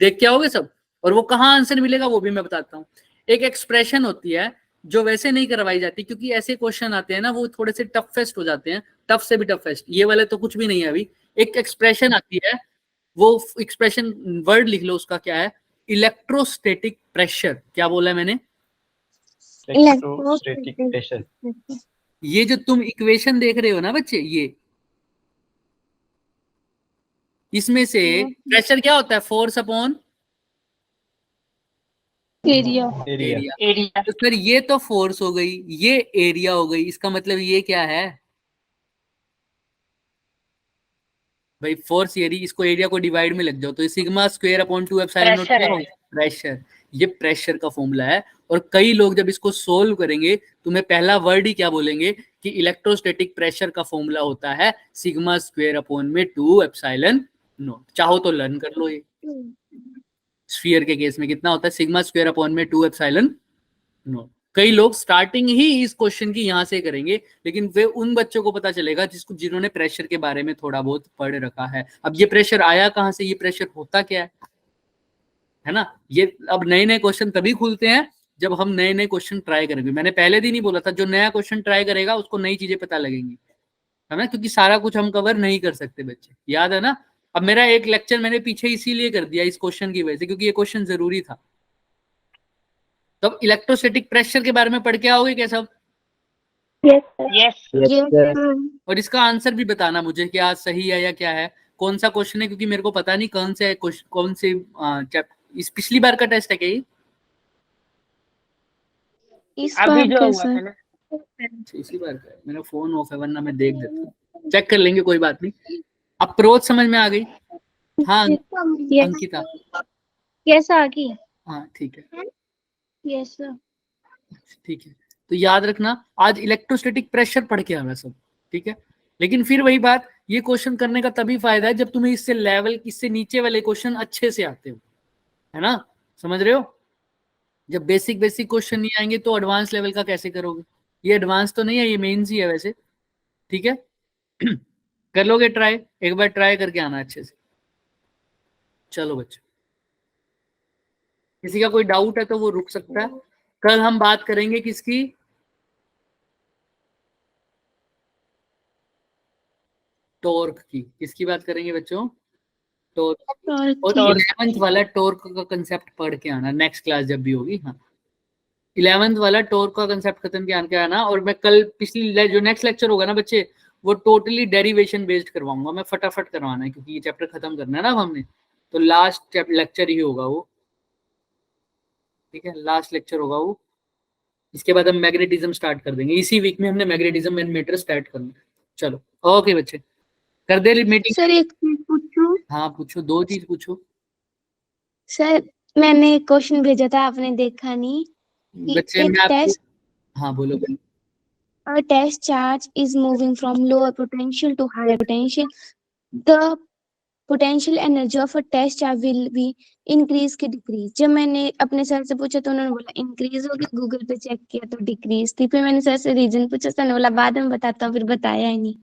के आओगे सब, और वो कहाँ आंसर मिलेगा वो भी मैं बताता हूँ। एक एक्सप्रेशन होती है जो वैसे नहीं करवाई जाती, क्योंकि ऐसे क्वेश्चन आते हैं ना वो थोड़े से टफेस्ट हो जाते हैं, टफ से भी टफेस्ट। ये वाले तो कुछ भी नहीं है अभी। एक एक्सप्रेशन आती है, वो एक्सप्रेशन वर्ड लिख लो, उसका क्या है? Electrostatic pressure. क्या बोला है मैंने?
Electrostatic pressure.
ये जो तुम इक्वेशन देख रहे हो ना बच्चे, ये इसमें से प्रेशर क्या होता है? Force upon
area.
Area.
Area.
तो फिर ये तो फोर्स हो गई, ये एरिया हो गई, इसका मतलब ये क्या है भाई? फोर्स एरिया, इसको एरिया को डिवाइड में लग जाओ तो sigma square upon 2 epsilon not क्या होगा? प्रेशर। ये प्रेशर का फॉर्मूला है। और कई लोग जब इसको सोल्व करेंगे तुम्हें पहला वर्ड ही क्या बोलेंगे कि इलेक्ट्रोस्टैटिक प्रेशर का फॉर्मूला होता है सिग्मा स्क्वायर अपॉन में 2 एप्सिलॉन नॉट। चाहो तो लर्न कर लो, ये स्फीयर के केस में कितना होता है? सिग्मा स्क्वायर अपॉन में 2 एप्सिलॉन नॉट। कई लोग स्टार्टिंग ही इस क्वेश्चन की यहां से करेंगे, लेकिन वे उन बच्चों को पता चलेगा जिन्होंने प्रेशर के बारे में थोड़ा बहुत पढ़ रखा है। अब ये प्रेशर आया कहां से, ये प्रेशर होता क्या है ना? ये अब नए नए क्वेश्चन तभी खुलते हैं जब हम नए नए क्वेश्चन ट्राई करेंगे। मैंने पहले दिन ही बोला था जो नया क्वेश्चन ट्राई करेगा उसको नई चीजें पता लगेंगी, है ना? क्योंकि सारा कुछ हम कवर नहीं कर सकते बच्चे, याद है ना? अब मेरा एक लेक्चर मैंने पीछे इसीलिए कर दिया इस क्वेश्चन की वजह से, क्योंकि ये क्वेश्चन जरूरी था। तो अब इलेक्ट्रोस्टैटिक प्रेशर के बारे में पढ़ के आओगे क्या सब?
यस।
और इसका आंसर भी बताना मुझे कि आज सही है या क्या है, कौन सा क्वेश्चन है, क्योंकि मेरे को पता नहीं कौन से इस पिछली बार का टेस्ट है क्या ये?
इस
अभी
बार
जो हुआ
कैसा?
था ना।
इसी बार का है। मेरा फोन ऑफ है वरना मैं देख देता हूँ, चेक कर लेंगे, कोई बात नहीं। अप्रोच समझ में आ गई? हाँ अंकिता,
कैसा आ गई?
हाँ ठीक है,
यस सर।
ठीक है। तो याद रखना आज इलेक्ट्रोस्टैटिक प्रेशर पढ़ के आना सब, ठीक है। लेकिन फिर वही बात, ये क्वेश्चन करने का तभी फायदा है जब तुम्हें इससे लेवल, इससे नीचे वाले क्वेश्चन अच्छे से आते हो, है ना, समझ रहे हो। जब बेसिक बेसिक क्वेश्चन नहीं आएंगे तो एडवांस लेवल का कैसे करोगे। ये एडवांस तो नहीं है, ये मेंस ही है वैसे, ठीक है। कर लोगे ट्राई, एक बार ट्राई करके आना अच्छे से। चलो बच्चों, किसी का कोई डाउट है तो वो रुक सकता है। कल हम बात करेंगे किसकी, टॉर्क की। किसकी बात करेंगे बच्चों, टॉर्क। और 11th वाला टॉर्क का कंसेप्ट पढ़ के आना नेक्स्ट क्लास जब भी होगी। हाँ, 11th वाला टॉर्क का कंसेप्ट खत्म के आके आना। और मैं कल पिछली जो नेक्स्ट लेक्चर होगा ना बच्चे, वो टोटली डेरिवेशन बेस्ड करवाऊंगा मैं, फटाफट करवाना है क्योंकि ये चैप्टर खत्म करना है ना अब हमने, तो लास्ट लेक्चर ही होगा वो, ठीक है, लास्ट लेक्चर होगा वो। इसके बाद हम मैग्नेटिज्म स्टार्ट कर देंगे, इसी वीक में हमने मैग्नेटिज्म एंड मैटर स्टार्ट करना है। चलो ओके बच्चे, कर दे मीटिंग।
सर एक चीज पूछूं?
हाँ पूछो, 2 चीज पूछो।
सर मैंने क्वेश्चन भेजा था, आपने देखा नहीं कि
बच्चे
एक
मैं आपको,
टेस्ट,
हाँ बोलो बोलो।
a test charge is moving from lower potential to higher potential. The potential energy of a test charge will be increase की decrease। जब मैंने अपने सर से पूछा तो उन्होंने बोला इंक्रीज होगी, गूगल पे चेक किया तो डिक्रीज थी। फिर मैंने सर से रीजन पूछा, सर ने बोला बाद में बताता हूँ, फिर बताया ही नहीं।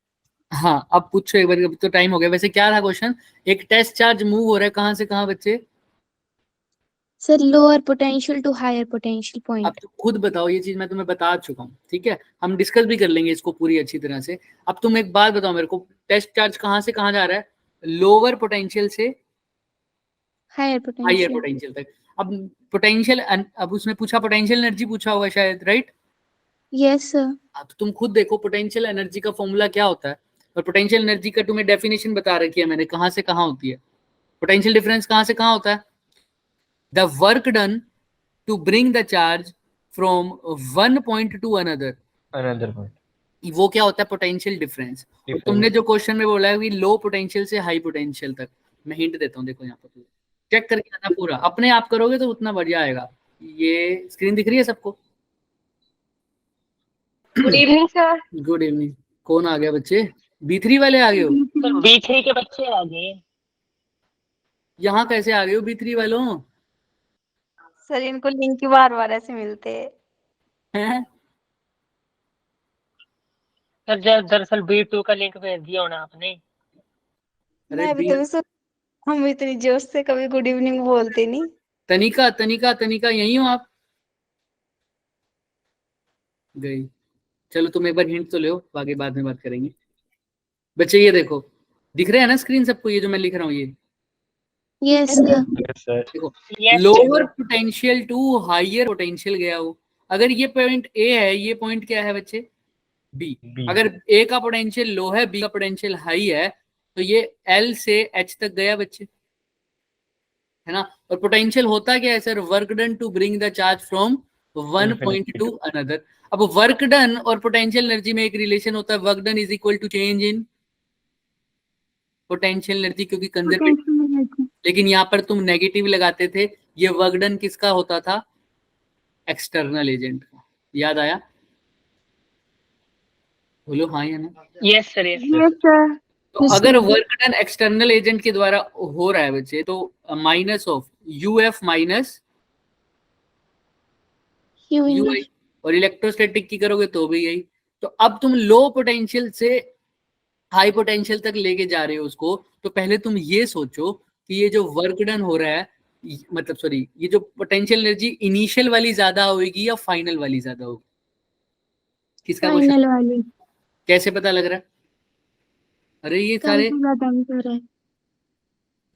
हाँ अब पूछो एक बार, अब तो टाइम हो गया। वैसे क्या था क्वेश्चन, एक टेस्ट चार्ज मूव हो रहा है कहाँ से कहाँ बच्चे,
sir lower potential to higher potential
अब
पॉइंट।
तुम खुद बताओ। ये चीज मैं तुम्हें बता चुका हूँ, ठीक है, हम डिस्कस भी कर लेंगे इसको पूरी अच्छी तरह से। अब तुम एक बात बताओ मेरे को, टेस्ट चार्ज कहाँ से कहाँ जा रहा है, लोअर पोटेंशियल से
हायर
हायर
पोटेंशियल।
पोटेंशियल तक। अब पोटेंशियल, अब उसने पूछा पोटेंशियल एनर्जी पूछा होगा शायद, राइट।
Yes sir.
तो तुम खुद देखो पोटेंशियल एनर्जी का फॉर्मूला क्या होता है, और पोटेंशियल एनर्जी का तुम्हें डेफिनेशन बता रखी है मैंने, कहाँ से कहाँ होती है। पोटेंशियल डिफरेंस कहाँ से कहाँ होता है, the work done to bring the charge from one point to another,
Another point.
वो क्या होता है, पोटेंशियल डिफरेंस।
Difference.
तुमने जो क्वेश्चन में बोला है कि लो पोटेंशियल से हाई पोटेंशियल तक, मैं हिंट देता हूँ, देखो यहाँ पर चेक करके आना पूरा, अपने आप करोगे तो उतना बढ़िया आएगा। ये स्क्रीन दिख रही है सबको,
good evening sir.
Good evening. कौन आ गया बच्चे, B3 वाले आ गए हो,
सर B3 के बच्चे आ गए।
यहाँ कैसे आ गए हो B3 वालों,
सर इनको लिंक बार बार ऐसे मिलते
हैं।
सर दरअसल B2 का लिंक भेज दिया होना आपने।
अरे
मैं भी तो सर, हम इतनी जोश से कभी गुड इवनिंग बोलते नहीं।
तनिका तनिका तनिका यही हो आप, गई। चलो तुम एक बार हिंट तो लो, आगे बाद में बात करेंगे। बच्चे ये देखो, दिख रहा है ना स्क्रीन सबको, ये जो मैं लिख रहा हूँ ये
यस सर।
Yes, sir.
देखो,
Yes,
lower
sir.
Potential to higher potential गया हो। अगर ये पॉइंट ए है, ये पॉइंट क्या है बच्चे, बी।
B.
अगर ए का पोटेंशियल लो है, बी का पोटेंशियल हाई है, तो ये एल से एच तक गया बच्चे, है ना। और पोटेंशियल होता क्या है sir, work done to bring the charge from one point to another. अब वर्क डन और पोटेंशियल एनर्जी में एक रिलेशन होता है, work done is equal to change in potential energy, क्योंकि कंजर्वेटिव। लेकिन यहाँ पर तुम नेगेटिव लगाते थे, ये वर्क डन किसका होता था, एक्सटर्नल एजेंट का। याद आया, बोलो हाँ या ना।
Yes, sir. Yes, sir.
Yes sir.
तो अगर वर्क डन एक्सटर्नल एजेंट के द्वारा हो रहा है बच्चे, तो minus of UF minus UI, और इलेक्ट्रोस्टैटिक की करोगे तो भी यही। तो अब तुम लो पोटेंशियल से हाई पोटेंशियल तक लेके जा रहे हो उसको, तो पहले तुम ये सोचो कि ये जो वर्क डन हो रहा है, मतलब सॉरी, ये जो पोटेंशियल एनर्जी इनिशियल वाली ज्यादा होगी या फाइनल वाली ज्यादा होगी, किसका क्वेश्चन,
फाइनल वाली।
कैसे पता लग रहा है। अरे ये सारे,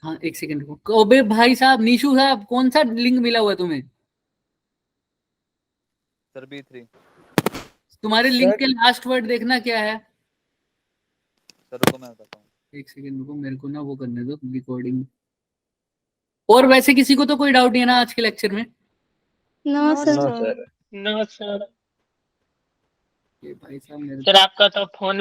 हाँ एक सेकंड को, अबे भाई साहब, निशु साहब, कौन सा लिंक मिला हुआ है तुम्हें,
सर B3
तुम्हारे लिंक के लास्ट वर्ड देखना क्या है।
सर, रुको मैं बताता हूँ।
एक सेकंड रुको, मेरे को ना वो करने दो रिकॉर्डिंग। और वैसे किसी को तो कोई डाउट नहीं है ना आज के लेक्चर में,
no
no
sir.
No,
sir.
sir.
No, sir.
ये भाई साहब मेरे
सर आपका तो फोन